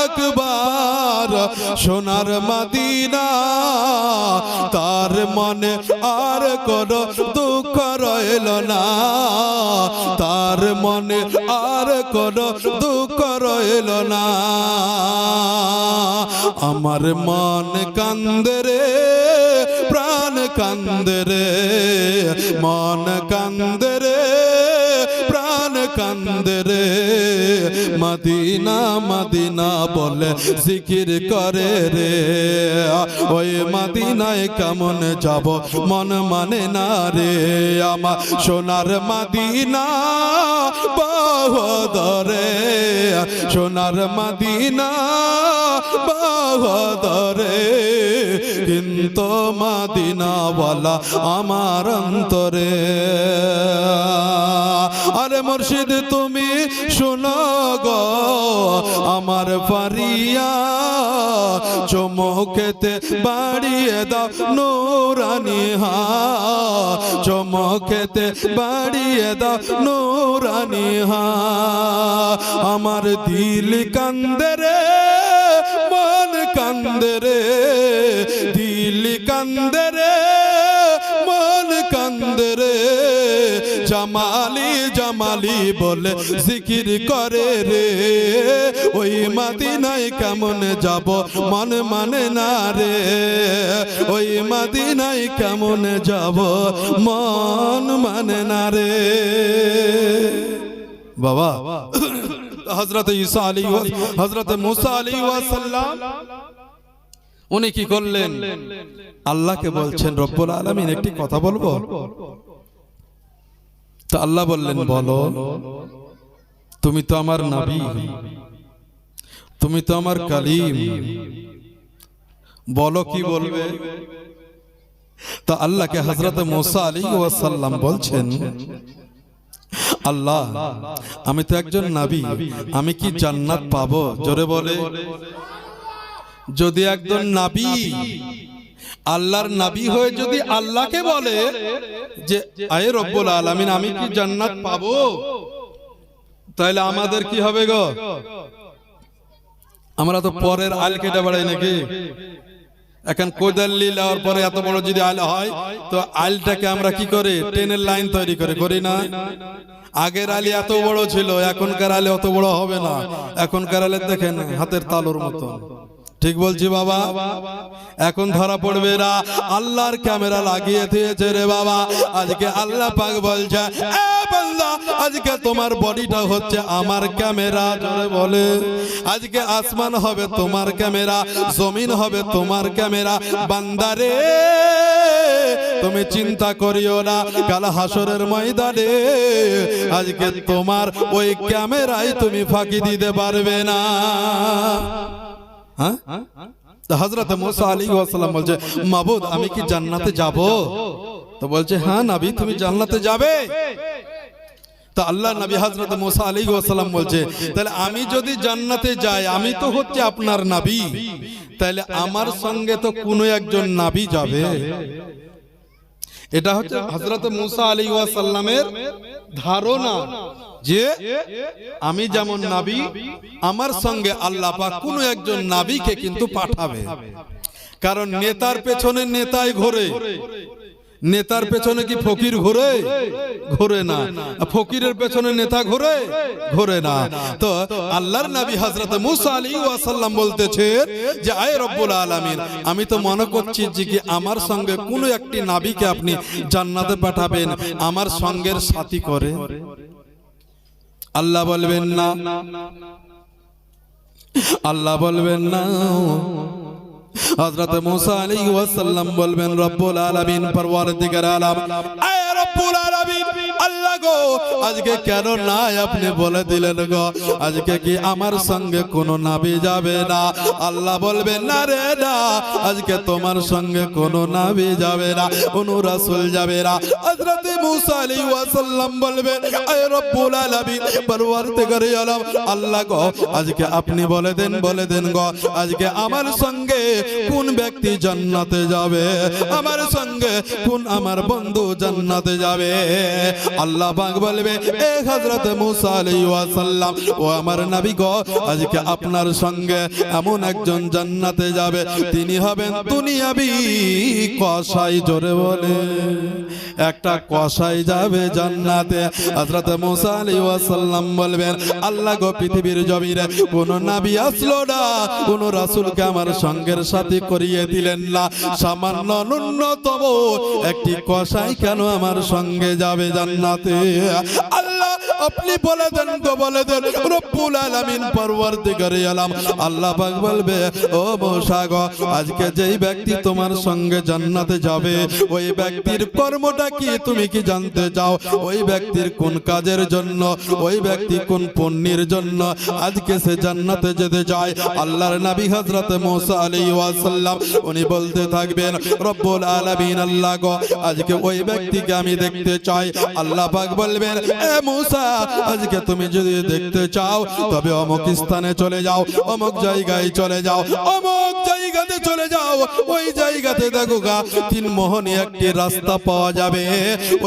একবার সোনার মদিনা তার মনে আর কোনো দুঃখ রইল না তার মনে আর কোনো দুঃখ রইল না আমার মন কান্দে রে প্রাণ কান্দে রে মন কান্দে রে প্রাণ কান্দে রে মদিনা মদিনা বলে জিকির করে রে ওই মদিনায় কেমন যাব মন মানে না রে আমার সোনার মদিনা বাহুদরে সোনার মদিনা বাহুদরে কিন্তু মদিনাওয়ালা আমার অন্তরে আরে মুর্শিদ তুমি শোনো গো আমার ফারিয়া চমকেতে বাড়িয়ে দাও নূরানি হা চমকেতে বাড়িয়ে দাও নূরানি হা আমার দিল কান্দে রে মন কান্দে রে দিল কান্দে রে মন কান্দে রে জামালি জামালি বলে জিকির করে রে ওই মদিনায় কেমন যাব মন মানে না রে ওই মদিনায় কেমন যাব মন মানে না রে বাবা হযরত ঈসা আলাইহিস হযরত মুসা আলাইহিস সালাম উনি কি করলেন আল্লাহকে বলছেন রব্বুল আলামিন একটি কথা বলবো তো আল্লাহ বললেন বলো তুমি তো আমার নবী তুমি তো আমার কালিম বলো কি বলবে তো আল্লাহকে হযরত মুসা আলাইহিস সালাম বলছেন আল্লাহ আমি তো একজন নবী আমি কি জান্নাত পাবো জোরে বলে যদি একজন নবী আল্লাহর নবী হয়ে যদি আল্লাহকে বলে যে আয়ে রব্বুল আলামিন আমি কি জান্নাত পাবো তাহলে আমাদের কি হবে গো আমরা তো পরের আল কেটে বেড়াই নাকি এখন কোদাল্লি লাওয়ার পরে এত বড় যদি আল হয় তো আলটাকে আমরা কি করে ট্রেনের লাইন তৈরি করে করি না আগের আলি এত বড় ছিল এখনকার আলি অত বড় হবে না এখনকার আলে দেখেন হাতের তালুর মতো ঠিক বলছি বাবা এখন ধরা পড়বে না আল্লাহর ক্যামেরা লাগিয়ে দিয়েছে রে বাবা আজকে আল্লাহ পাক বলছে এ বান্দা আজকে তোমার বডিটা হচ্ছে আমার ক্যামেরা জোরে বলে আজকে আসমান হবে তোমার ক্যামেরা জমিন হবে তোমার ক্যামেরা বান্দারে তুমি চিন্তা করিও না কাল হাসরের ময়দানে আজকে তোমার ওই ক্যামেরায় তুমি ফাঁকি দিতে পারবে না হযরত মুসা আলাইহিস সালাম বলছে মাবুদ আমি কি জান্নাতে যাব তো বলছে হ্যাঁ নবী তুমি জান্নাতে যাবে তো আল্লাহ নবী হযরত মুসা আলাইহিস সালাম বলছে, তাহলে আমি যদি জান্নাতে যাই, আমি তো হচ্ছে আপনার নবী, তাহলে আমার সঙ্গে তো কোনো একজন নবী যাবে। এটা হচ্ছে হযরত মুসা আলাইহিস সালামের ধারণা যে আমি যেমন নবী, আমার সঙ্গে আল্লাহ পাক কোনো একজন নবীকে কিন্তু পাঠাবে। কারণ নেতার পেছনে নেতাই ঘোরে, নেতার পেছনে কি ফকির ঘোরে? ঘোরে না। ফকিরের পেছনে নেতা ঘোরে? ঘোরে না। তো আল্লাহর নবী হযরত মুসা আলাইহিস সালাম বলতেছে যে আয় রব্বুল আলামিন, আমি তো মনে করছি যে কি আমার সঙ্গে কোনো একটি নবীকে আপনি জান্নাতে পাঠাবেন আমার সঙ্গের সাথী করে। আল্লাহ বলবেন না, আল্লাহ বলবেন না। হযরত মুসা আলাইহিস সালাম বলবেন রব্বুল আলামিন, পরওয়ারদিগার আলম, আয় রব্বুল আলামিন, আল্লাহ গো, আজকে কেন না আপনি বলে দিলেন গো, আজকে কি আমার সঙ্গে কোনো নবী যাবে না? আল্লাহ বলবেন না রে না, আজকে তোমার সঙ্গে কোনো নবী যাবে না, কোনো রাসূল যাবে না। হযরত মুসা আলাইহিস সালাম বলবেন আয় রব্বুল আলামিন, পরওয়ারদিগার আলম, আল্লাহ গো, আজকে আপনি বলে দেন গো, আজকে আমার সঙ্গে কোন ব্যক্তি জান্নাতে যাবে, আমার সঙ্গে কোন আমার বন্ধু জান্নাতে যাবে। আল্লাহ পাক বলবে, এ হযরত মুসা আলাইহিস সালাম, ও আমার নবী গো, আজকে আপনার সঙ্গে এমন একজন জান্নাতে যাবে, তিনি হবেন দুনিয়াবি কসাই। জোরে বলে, একটা কসাই যাবে জান্নাতে। হযরত মুসা আলাইহিস সালাম বলবেন, আল্লাহ গো, পৃথিবীর জমিনে কোন নবী আসলো না, কোন রাসূলকে আমার সঙ্গের সাথে করিয়ে দিলেন না, সামান্য ন্যূনতম একটি কসাই কেন আমার সঙ্গে যাবে জান্নাতে? আল্লাহ আপনি বলে দেন গো, বলে দেন রব্বুল আলামিন, পরওয়ারদিগার আলম। আল্লাহ পাক বলবে, ও মুসা গো, আজকে যেই ব্যক্তি তোমার সঙ্গে জান্নাতে যাবে, ওই ব্যক্তির কর্মটা কি তুমি কি জানতে চাও? ওই ব্যক্তির কোন কাজের জন্য, ওই ব্যক্তি কোন পুণ্যের জন্য আজকে সে জান্নাতে যেতে চায়? আল্লাহর নবী হযরত মুসা আলাইহিস সালাম উনি বলতে থাকবেন, রব্বুল আলামিন, আল্লাহ গো, আজকে ওই ব্যক্তিকে আমি দেখতে চাই। আল্লাহ পাক বলবেন, এ মুসা, আজকে তুমি যদি দেখতে চাও তবে অমুক স্থানে চলে যাও, অমুক জায়গায় চলে যাও, অমুক জায়গাতে চলে যাও। ওই জায়গাতে দেখো গা, তিন মোহনী একটি রাস্তা পাওয়া যাবে,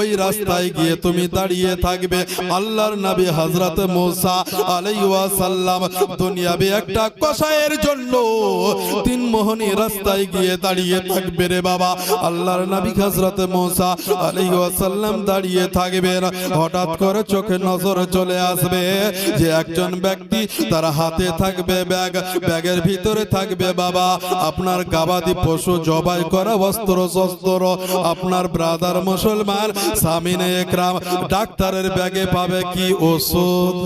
ওই রাস্তায় গিয়ে তুমি দাঁড়িয়ে থাকবে। আল্লাহর নবী হযরত মুসা আলাইহিস সালাম দুনিয়াবি একটা কসাইয়ের জন্য তিন মোহনী রাস্তায় গিয়ে দাঁড়িয়ে থাকবে রে বাবা। আল্লাহর নবী হযরত মুসা আলাইহিস সালাম দাঁড়িয়ে থাকবেন, হঠাৎ করে চোখে নজর চলে আসবে যে একজন ব্যক্তি, তার হাতে থাকবে ব্যাগ, ব্যাগের ভিতরে থাকবে বাবা আপনার গাবাদি পশু জবাই করা বস্ত্র শস্ত্র। আপনার ব্রাদার মুসলমান সামিনে একরাম, ডাক্তারের ব্যাগে পাবে কি ওষুধ,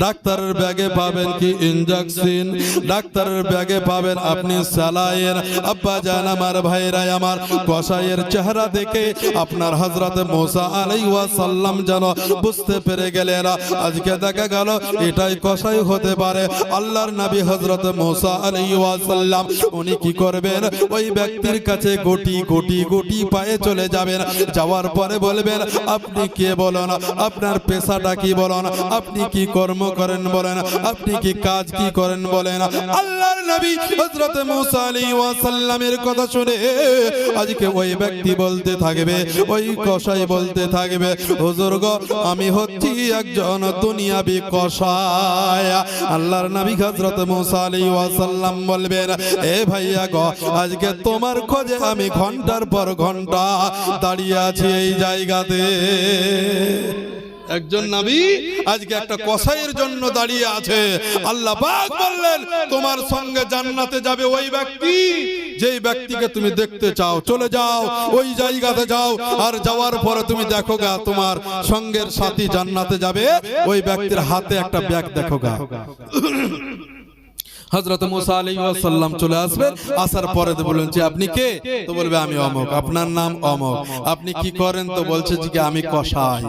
ডাক্তারের ব্যাগে পাবেন কি ইনজেকশন, ডাক্তারের ব্যাগে পাবেন আপনি স্যালাইন। আব্বা জান, আমার ভাইরা আমার, কসাইয়ের চেহারা দেখে আপনার হযরত মুসা আলাইহিস সালাম যেন বুঝতে পেরে গেলেন, আজকে দেখা গেল এটাই কসাই হতে পারে। আল্লাহর নবী হযরত মুসা আলাইহিস সালাম উনি কি করবেন, ওই ব্যক্তির কাছে গুটি গুটি গুটি পায়ে চলে যাবেন, যাওয়ার পরে বলবেন, আপনি কে বলেন, আপনার পেশাটা কি বলেন, আপনি কি কর্ম করেন বলেন, আপনি কি কাজ কি করেন বলেন। আল্লাহর নবী হযরত মুসা আলাইহিস সালামের কথা শুনে আজকে ওই ব্যক্তি বলতে থাকবে, ওই কসাই বলতে থাকবে, হুজুর গো, আমি হচ্ছি একজন দুনিয়াবি কসাই। আল্লাহর নবী হযরত মুসা আলাইহিস সালাম বলবেন, এ ভাইয়া গো, আজকে তোমার খোঁজে আমি ঘন্টার পর ঘন্টা দাঁড়িয়ে আছি এই জায়গাতে। একজন নবী আজকে একটা কসাইয়ের জন্য দাঁড়িয়ে আছে। আল্লাহ পাক বললেন, তোমার সঙ্গে জান্নাতে যাবে ওই ব্যক্তি, যেই ব্যক্তিকে তুমি দেখতে চাও, চলে যাও ওই জায়গাতে যাও, আর যাওয়ার পরে তুমি দেখো গা তোমার সঙ্গের সাথী জান্নাতে যাবে, ওই ব্যক্তির হাতে একটা ব্যাগ দেখো গা। হযরত মুসা আলাইহিস সালাম চলে আসবেন, আসার পরে তো বললেন যে আপনি কে, তো বলবে আমি অমুক, আপনার নাম অমুক, আপনি কি করেন, তো বলছে যে আমি কসাই।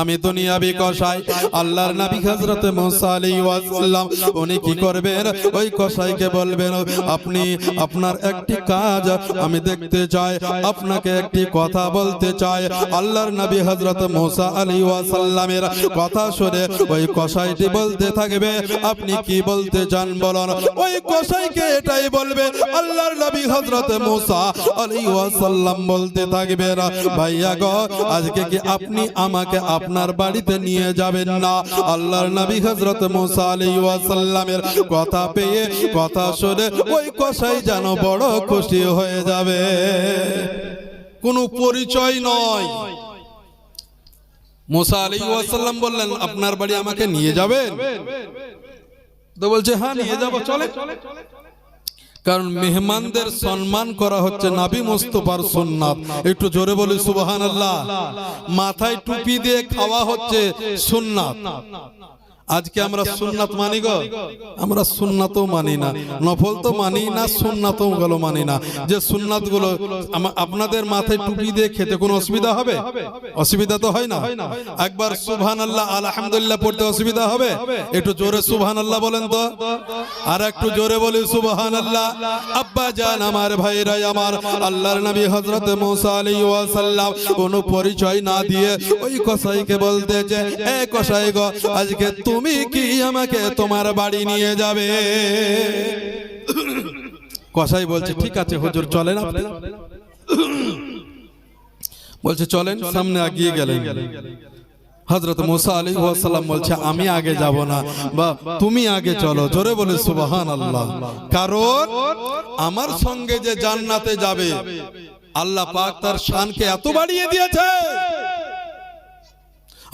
আমি দুনিয়াবি কসাই। আল্লাহর নবী হযরত মুসা আলাইহিস সালাম উনি কি করবেন, ওই কসাইকে বলবেন আপনি আপনার একটি কাজ আমি দেখতে চাই, আপনাকে একটি কথা বলতে চাই। আল্লাহর নবী হযরত মুসা আলাইহিস সালামের কথা শুনে ওই কসাইটি বলতে থাকবে আপনি কি বলতে চান বলুন। ওই কসাইকে এটাই বলবে আল্লাহর নবী হযরত মুসা আলাইহিস সালাম বলতে থাকবেন ভাইয়া গো আজকে কি আপনি আমাকে আপনার বাড়িতে নিয়ে যাবেন না? আল্লাহর নবী হযরত মুসা আলাইহিস সালামের কথা পেয়ে কথা শুনে ওই কসাই যেন বড় খুশি হয়ে যাবে। কোনো পরিচয় নয়। মুসা আলাইহিস সালাম বললেন আপনার বাড়ি আমাকে নিয়ে যাবেন? তো বলছে হ্যাঁ নিয়ে যাব, চলে। কারণ মেহমানদের সম্মান করা হচ্ছে নবী মুস্তাফার সুন্নাত। একটু জোরে বলি সুবহানাল্লাহ। মাথায় টুপি দিয়ে খাওয়া হচ্ছে সুন্নাত। আজকে আমরা সুন্নাত মানি গো, আমরা সুন্নাতও মানি না, নফল তো মানি না, সুন্নাতও গুলো মানি না। যে সুন্নাত গুলো আপনাদের মাথায় টুপি দিয়ে খেতে কোনো অসুবিধা হবে? অসুবিধা তো হয় না। একবার সুবহানাল্লাহ আলহামদুলিল্লাহ পড়তে অসুবিধা হবে? একটু জোরে সুবহানাল্লাহ বলেন তো। আর একটু জোরে বলি সুবহানাল্লাহ। আব্বা জান আমার ভাইরা আমার, আল্লাহর নবী হযরত মুসা আলাইহিস সালাম কোনো পরিচয় না দিয়ে ওই কসাইকে বলতেছে এ কসাই গো আজকে তুমি কি আমাকে তোমার বাড়ি নিয়ে যাবে? কসাই বলছে ঠিক আছে হুজুর চলেন আপনি। বলছে চলেন, সামনে এগিয়ে গেলেন। হযরত মুসা আলাইহিস সালাম বলছে আমি আগে যাব না, বা তুমি আগে চলো। জোরে বলে সুবহানাল্লাহ। কারণ আমার সঙ্গে যে জান্নাতে যাবে আল্লাহ পাক তার শানকে এত বাড়িয়ে দিয়েছে।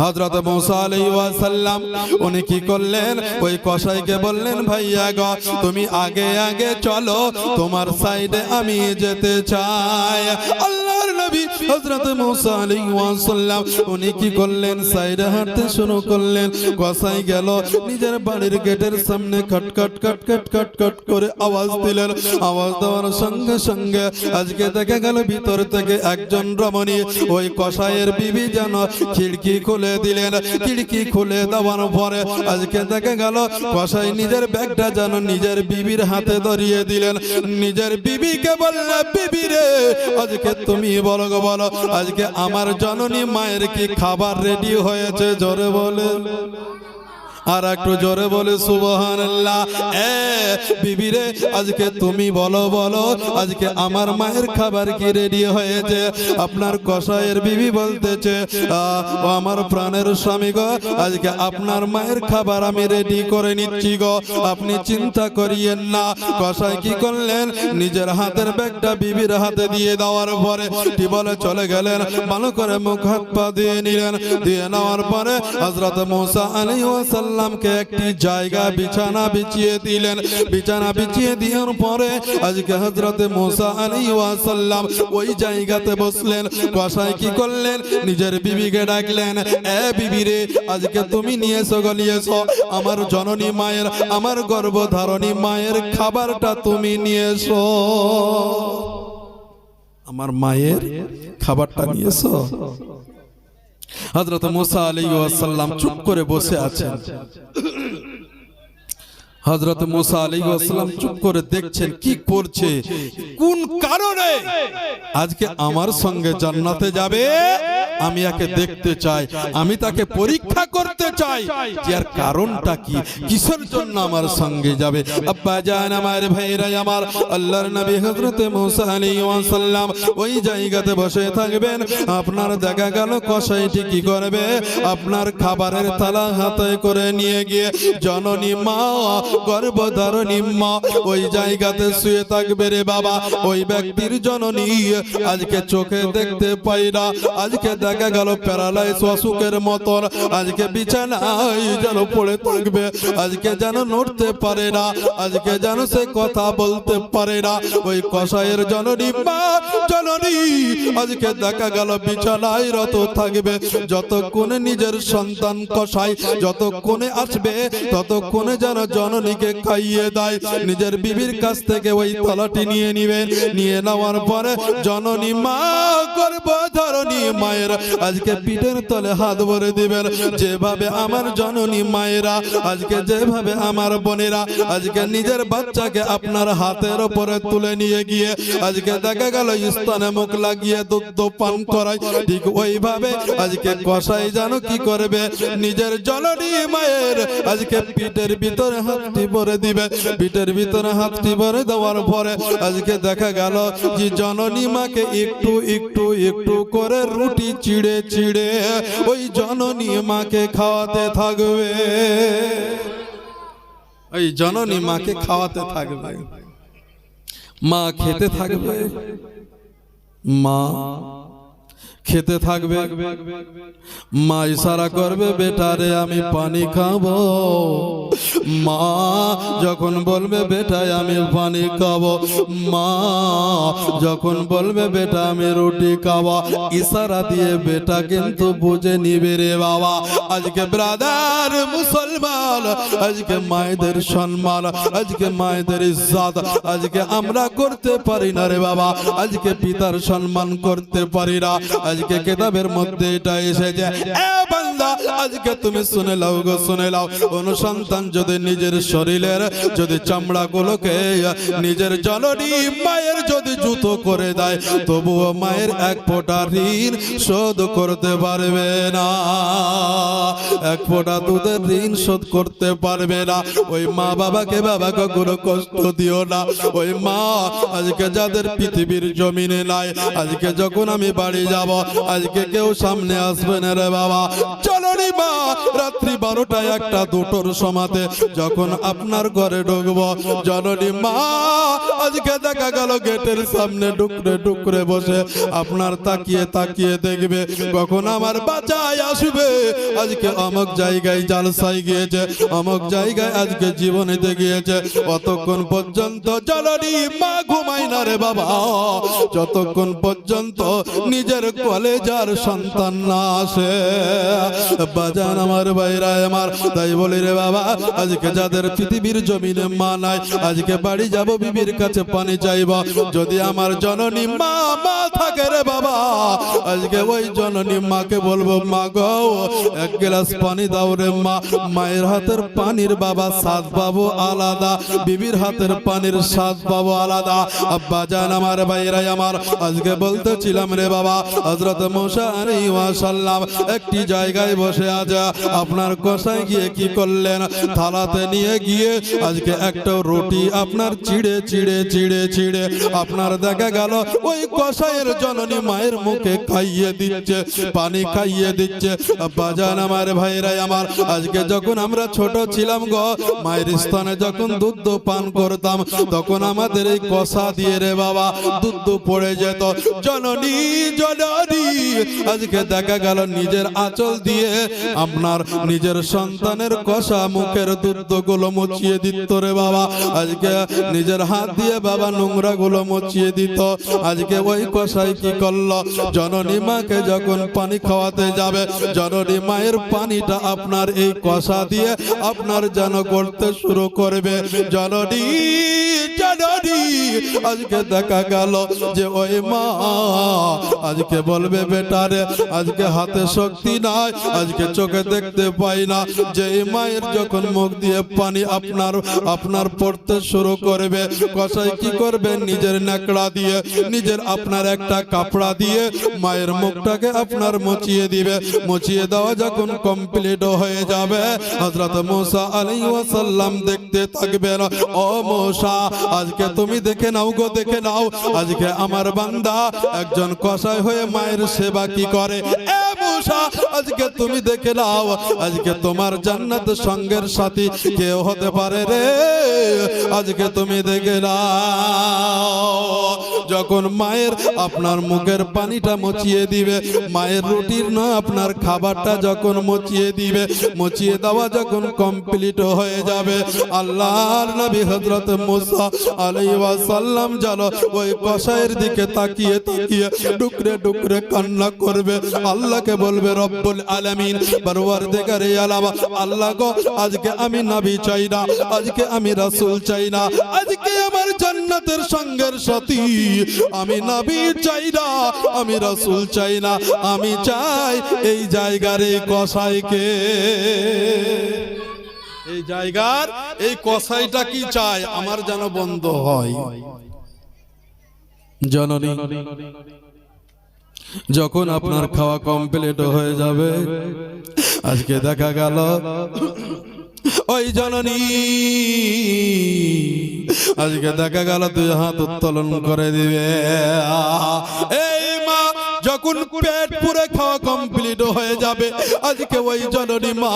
হযরত মুসা আলাইহিস সালাম উনি কি করলেন, ওই কসাইকে বললেন ভাইয়া গো তুমি আগে আগে চলো, তোমার সাইডে আমি যেতে চাই। আল্লাহর নবী হযরত মুসা আলাইহিস সালাম উনি কি করলেন, সাইডে হাঁটতে শুরু করলেন। কসাই গেল নিজের বাড়ির গেটের সামনে খট খট খট খট খট খট করে আওয়াজ দিলেন। আওয়াজ দেওয়ার সঙ্গে সঙ্গে আজকে দেখা গেল ভিতর থেকে একজন রমণী ওই কসাইয়ের বিবি যেন খিড়কি খুলে দিলেন। খিড়কি খুলে দেওয়ার পরে আজকে দেখা গেল কসাই নিজের ব্যাগটা যেন নিজের বিবির হাতে ধরিয়ে দিলেন। নিজের বিবিকে বললেন বিবি রে আজকে তুমি বলো গো বলো আজকে আমার জননী মায়ের কি খাবার রেডি হয়েছে? জোরে বলে আর একটু জোরে বলে সুবহানাল্লাহ। এ বিবি রে আজকে তুমি বলো বলো আজকে আমার মায়ের খাবার কি রেডি হয়েছে? আপনার কসাইয়ের বিবি বলতেছে ও আমার প্রাণের স্বামী গো আজকে আপনার মায়ের খাবার আমি রেডি করে নিচ্ছি গো, আপনি চিন্তা করিয়েন না। কসাই কি করলেন, নিজের হাতের ব্যাগটা বিবির হাতে দিয়ে দেওয়ার পরে কি বলে চলে গেলেন। ভালো করে মুখ হাত পা দিয়ে নিলেন। দিয়ে নেওয়ার পরে হযরত মুসা আলাইহিস সালামকে একটি জায়গা বিছানা বিছিয়ে দিলেন। বিছানা বিছিয়ে দেওয়ার পরে আজকে হযরত মুসা আলাইহিস সালাম ওই জায়গাতে বসলেন। কসাই কি করলেন, নিজের বিবিকে ডাকলেন এ বিবি রে আজকে তুমি নিয়ে এসো গো, নিয়ে এসো আমার জননী মায়ের আমার গর্ভধারণী মায়ের খাবারটা তুমি নিয়ে এসো, আমার মায়ের খাবারটা নিয়ে এসো। হযরত মুসা আলাইহিস সালাম চুপ করে বসে আছেন। হযরত মুসা আলাইহিস সালাম চুপ করে দেখছেন কি করছে, কোন কারণে আজকে আমার সঙ্গে জান্নাতে যাবে আমি একে দেখতে চাই, আমি তাকে পরীক্ষা করতে চাই যে এর কারণটা কি, কিসের জন্য আমার সঙ্গে যাবে। আব্বা জান আমার ভাইরা আমার, আল্লাহর নবী হযরত মুসা আলাইহিস সালাম ওই জায়গাতে বসে থাকবেন। আপনার দেখা গেল কসাইটি কি করবে, আপনার খাবারের থালা হাতে করে নিয়ে গিয়ে জননী মা গর্ভধারণী মা ওই জায়গাতে শুয়ে থাকবে রে বাবা। ওই ব্যক্তির জননী আজকে চোখে দেখতে পাই না, আজকে দেখা গেল প্যারালাইজ অসুখের মতন আজকে বিছানায় যেন পড়ে থাকবে, আজকে যেন নড়তে পারে না, আজকে যেন সে কথা বলতে পারে না। ওই কসাইয়ের জননী মা জননী আজকে দেখা গেল বিছানায় রত থাকবে। যতক্ষণে নিজের সন্তান কসাই যতক্ষণে আসবে ততক্ষণে যেন জননীকে খাইয়ে দেয়। নিজের বিবির কাছ থেকে ওই থালাটি নিয়ে নিবেন, নিয়ে নেওয়ার পরে জননী মা গর্ভধারণী মায়ের মায়ের আজকে পিঠের তলে হাত ভরে দিবেন। যেভাবে আমার জননী মায়েরা আজকে, যেভাবে আমার বোনেরা আজকে নিজের বাচ্চাকে আপনার হাতের উপরে তুলে নিয়ে গিয়ে আজকে দেখা গেল স্থানে মুখ লাগিয়ে দুধ পান করায়, ঠিক ওইভাবে আজকে কসাই জানো কি করবে, নিজের জননী মায়ের আজকে পিঠের ভিতরে হাতটি ভরে দিবে। পিঠের ভিতরে হাতটি ভরে দেওয়ার পরে আজকে দেখা গেল যে জননী মাকে একটু একটু একটু করে রুটি চিড়ে চিড়ে ওই জননী মাকে খাওয়াতে থাকবে। ওই জননী মাকে খাওয়াতে থাকবে, মা খেতে থাকবে, মা খেতে থাকবে। মা ইশারা করবে, বেটারে আমি পানি খাবো। মা যখন বলবে বেটায় আমি পানি খাবো, মা যখন বলবে বেটা আমি রুটি খাবো, ইশারা দিয়ে বেটা কিন্তু বুঝে নিবে রে বাবা। আজকে ব্রাদার মুসলমান, আজকে মায়েদের সম্মান, আজকে মায়েদের ইজ্জত আজকে আমরা করতে পারি না রে বাবা। আজকে পিতার সম্মান করতে পারি না। আজকে কিতাবের মধ্যে এটা এসেছে, এ বান্দা আজকে তুমি শুনে লাও গো, শুনে লাও। অনুসন্তান যদি নিজের শরীরের যদি চামড়াগুলোকে নিজের জননী মায়ের যদি জুতো করে দেয়, তবুও মায়ের এক ফোঁটা ঋণ শোধ করতে পারবে না। এক ফোঁটা দুধের ঋণ শোধ করতে পারবে না। ওই মা বাবাকে কোনো কষ্ট দিও না। ওই মা আজকে যাদের পৃথিবীর জমিনে নাই, আজকে যখন আমি বাড়ি যাব আজকে কেউ সামনে আসবে না রে বাবা। জননী মা রাত্রি 12টা 1টা 2টোর সময়তে যখন আপনার ঘরে ঢুকবো, জননী মা আজকে দেখা গেল গেটের সামনে ডুকরে ডুকরে বসে আপনার তাকিয়ে তাকিয়ে দেখবে কখন আমার বাঁচায় আসবে। আজকে অমুক জায়গায় জালসাই গিয়েছে, অমুক জায়গায় আজকে জীবনেতে গিয়েছে, অতক্ষণ পর্যন্ত জননী মা ঘুমায় না রে বাবা, যতক্ষণ পর্যন্ত নিজের কলেজার সন্তান না আসে। বাজান আমার ভাইরা আমার, তাই বলি রে বাবা, আজকে যাদের পৃথিবীর জমিনে মা নাই, আজকে বাড়ি যাব বিবির কাছে পানি চাইব। যদি আমার জননী মা মা থাকে রে বাবা, আজকে ওই জননী মাকে বলবো, মা গো এক গ্লাস পানি দাও রে মা। মায়ের হাতের পানির বাবা স্বাদ পাবো আলাদা, বিবির হাতের পানির স্বাদ পাবো আলাদা। আব্বা জান আমার ভাইরা আমার, আজকে বলতেছিলাম রে বাবা, হযরত মুসা আলাইহিস সালাম একটি জায়গায় বসে আছে। আপনার কসাই গিয়ে কি করলেন, থালাতে নিয়ে গিয়ে আজকে একটা রুটি আপনার চিড়ে চিড়ে চিড়ে চিড়ে আপনার দেখা গেল ওই কসাইয়ের জননী মায়ের মুখে খাইয়ে দিচ্ছে, পানি খাইয়ে দিচ্ছে। বাজান আমার ভাইরা আমার, আজকে যখন আমরা ছোট ছিলাম গো, মায়ের স্থানে যখন দুধ পান করতাম, তখন আমাদের এই কষা দিয়ে রে বাবা দুধ পড়ে যেত। জননী জননী আজকে দেখা গেল নিজের আঁচল দিয়ে আপনার নিজের সন্তানের কষা মুখের দুধ গুলো মুছিয়ে দিত রে বাবা। আজকে নিজের হাত দিয়ে বাবা নোংরা গুলো মুছিয়ে দিত। আজকে ওই কষাই কি করলো, জননী মাকে যখন পানি খাওয়াতে যাবে, জননী মায়ের পানিটা আপনার এই কষা দিয়ে আপনার যেন করতে শুরু করবে। জননী জননী আজকে দেখা গেল যে ওই মা আজকে বলবে, বেটারে আজকে হাতে শক্তি নাই, আজকে চোখে দেখতে পাই না। যে মায়ের যখন মুখ দিয়ে পানি আপনার পড়তে শুরু করবে, কসাই কি করবে, নিজের নেকড়া দিয়ে নিজের আপনার একটা কাপড়া দিয়ে মায়ের মুখটাকে আপনার মুছিয়ে দিবে। মুছিয়ে দেওয়া যখন কমপ্লিট হয়ে যাবে, হযরত মুসা আলাইহিস সালাম দেখতে থাকবেন। ও মুসা আজকে তুমি দেখে নাও গো, দেখে নাও আজকে আমার বান্দা একজন কসাই হয়ে মায়ের সেবা কি করে। এ মুসা আজকে তুমি দেখে নাও, আজকে তোমার জান্নাত সঙ্গের সাথী কেউ হতে পারে রে। আজকে তুমি দেখে নাও, যখন মায়ের আপনার মুখের পানিটা মুছিয়ে দিবে, মায়ের রুটির নয় আপনার খাবারটা যখন মুছিয়ে দিবে, মুছিয়ে দেওয়া যখন কমপ্লিট হয়ে যাবে, আল্লাহর নবী হযরত মুসা আলাইহি ওয়াসাল্লাম জানো ওই কসাইয়ের দিকে তাকিয়ে তাকিয়ে ডুকরে ডুকরে কান্না করবে, আল্লাহকে বলবে রব্বুল আলামিন পরওয়ারদিগারে আলাম, আল্লাহ গো আজকে আমি নবী চাই না, আজকে আমি রাসূল চাই না, আজকে আমার জান্নাতের সঙ্গের সাথী আমি নবী চাই না, আমি রাসূল চাই না, আমি চাই এই জায়গার এই কসাইকে। এই জায়গার এই কসাইটা কি চায়? আমার যেন বন্ধ হয়। জননী যখন আপনার খাওয়া কমপ্লিট হয়ে যাবে, আজকে দেখা গেল ওই জননী আজকে দেখা গেল তুই হাত উত্তোলন করে দিবে। এই মা যখন পেট পুরে খাওয়া কমপ্লিট হয়ে যাবে, আজকে ওই জননী মা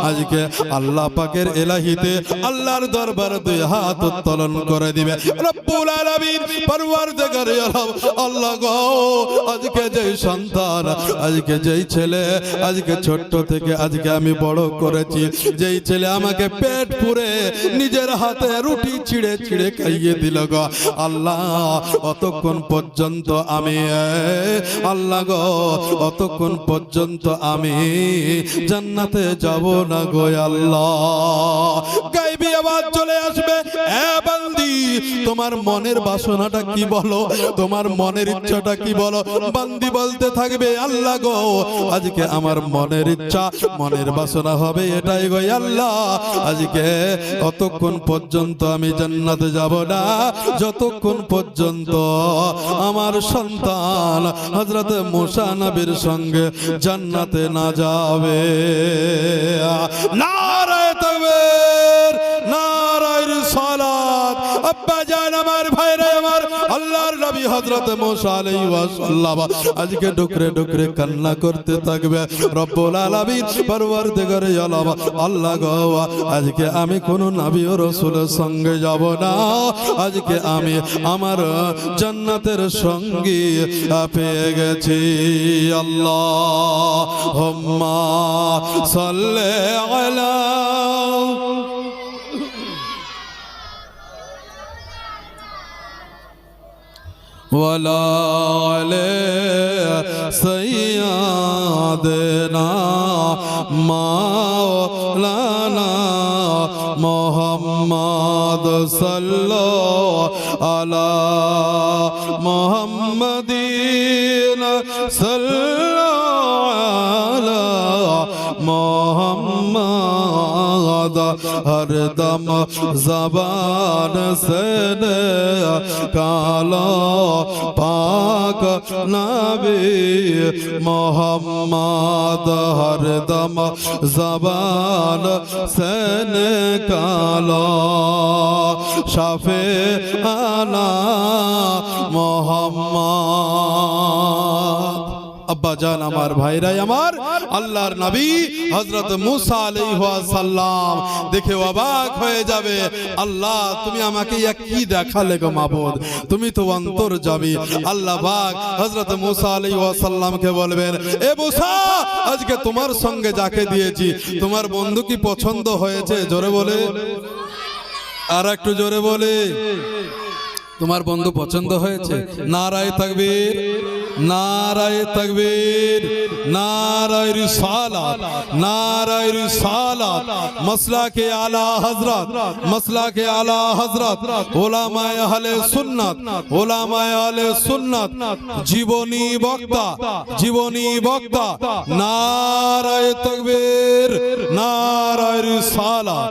আজকে আল্লাহ পাকের ইলাহিতে আল্লাহর দরবারে দুই হাত উত্তোলন করে দিবে। রব্বুল আলামিন পরওয়ারদিগারে আলম আল্লাহ গো আজকে যেই সন্তান, আজকে যেই ছেলে আজকে ছোট্ট থেকে আজকে আমি বড় করেছি, যেই ছেলে আমাকে পেট পুরে নিজের হাতে রুটি ছিঁড়ে ছিঁড়ে খাইয়ে দিল গো আল্লাহ, অতক্ষণ পর্যন্ত আমি আল্লাহ গো অতক্ষণ পর্যন্ত আমি জান্নাতে যাব না গো আল্লাহ। গায়বী আওয়াজ চলে আসবে, এ বান্দি তোমার মনের বাসনাটা কি বলো, তোমার মনের ইচ্ছাটা কি বলো। বান্দি বলতে থাকবে আল্লাহ গো আজকে আমার মনের ইচ্ছা মনের বাসনা হবে এটাই গো আল্লাহ, আজকে অতক্ষণ পর্যন্ত আমি জান্নাতে যাব না যতক্ষণ পর্যন্ত আমার সন্তান হযরত মুসা নবীর সঙ্গে জান্নাতে না যাবে। নারায়ে তাকবীর, নারায়ে রিসালাত। আব্বা জান আমার ভাইরা আমার, আল্লাহর নবী হযরত মুসা আলাইহিস সালাম আজকে ডুকরে ডুকরে কান্না করতে থাকবে। রব্বুল আলামিন পরওয়ারদিগারে আলম আল্লাহ গো আজকে আমি কোন নবী ও রাসূলের সঙ্গে যাব না, আজকে আমি আমার জান্নাতের সঙ্গী পেয়ে গেছি। আল্লাহুম্মা সাল্লি আলা ওয়ালা আলি সাইয়্যিদিনা মাওলানা মুহাম্মদ সাল্লাল্লাহু আলা মুহাম্মাদিন সাল্লাল্লাহু আলা মুহাম্মদ হরদম জবান সে কালো পাক নবী মুহাম্মদ হরদম জবান সে কালো শাফে আনা মুহাম্মদ। আব্বা জান আমার ভাইরাই আমার, আল্লাহর নবী হযরত মুসা আলাইহিস সালাম দেখে অবাক হয়ে যাবে, আল্লাহ তুমি আমাকে কি দেখালে গো মাবুদ, তুমি তো অন্তর্যামী। আল্লাহ পাক হযরত মুসা আলাইহিস সালামকে বলবেন, এ মুসা আজকে তোমার সঙ্গে যাকে দিয়েছি তোমার বন্ধু কি পছন্দ হয়েছে? জোরে বলে, আর একটু জোরে বলে, তোমার বন্ধু পছন্দ হয়েছে? নারায়ে তাকবীর, নারায়ে তাকবীর, নারায়ে রিসালাত, নারায়ে রিসালাত। মাসলাকে আলা হযরত, মাসলাকে আলা হযরত উলামায়ে আহলে সুন্নাত, উলামায়ে আহলে সুন্নাত জীবনী বক্তা, জীবনী বক্তা। নারায়ে তাকবীর, নারায়ে রিসালাত।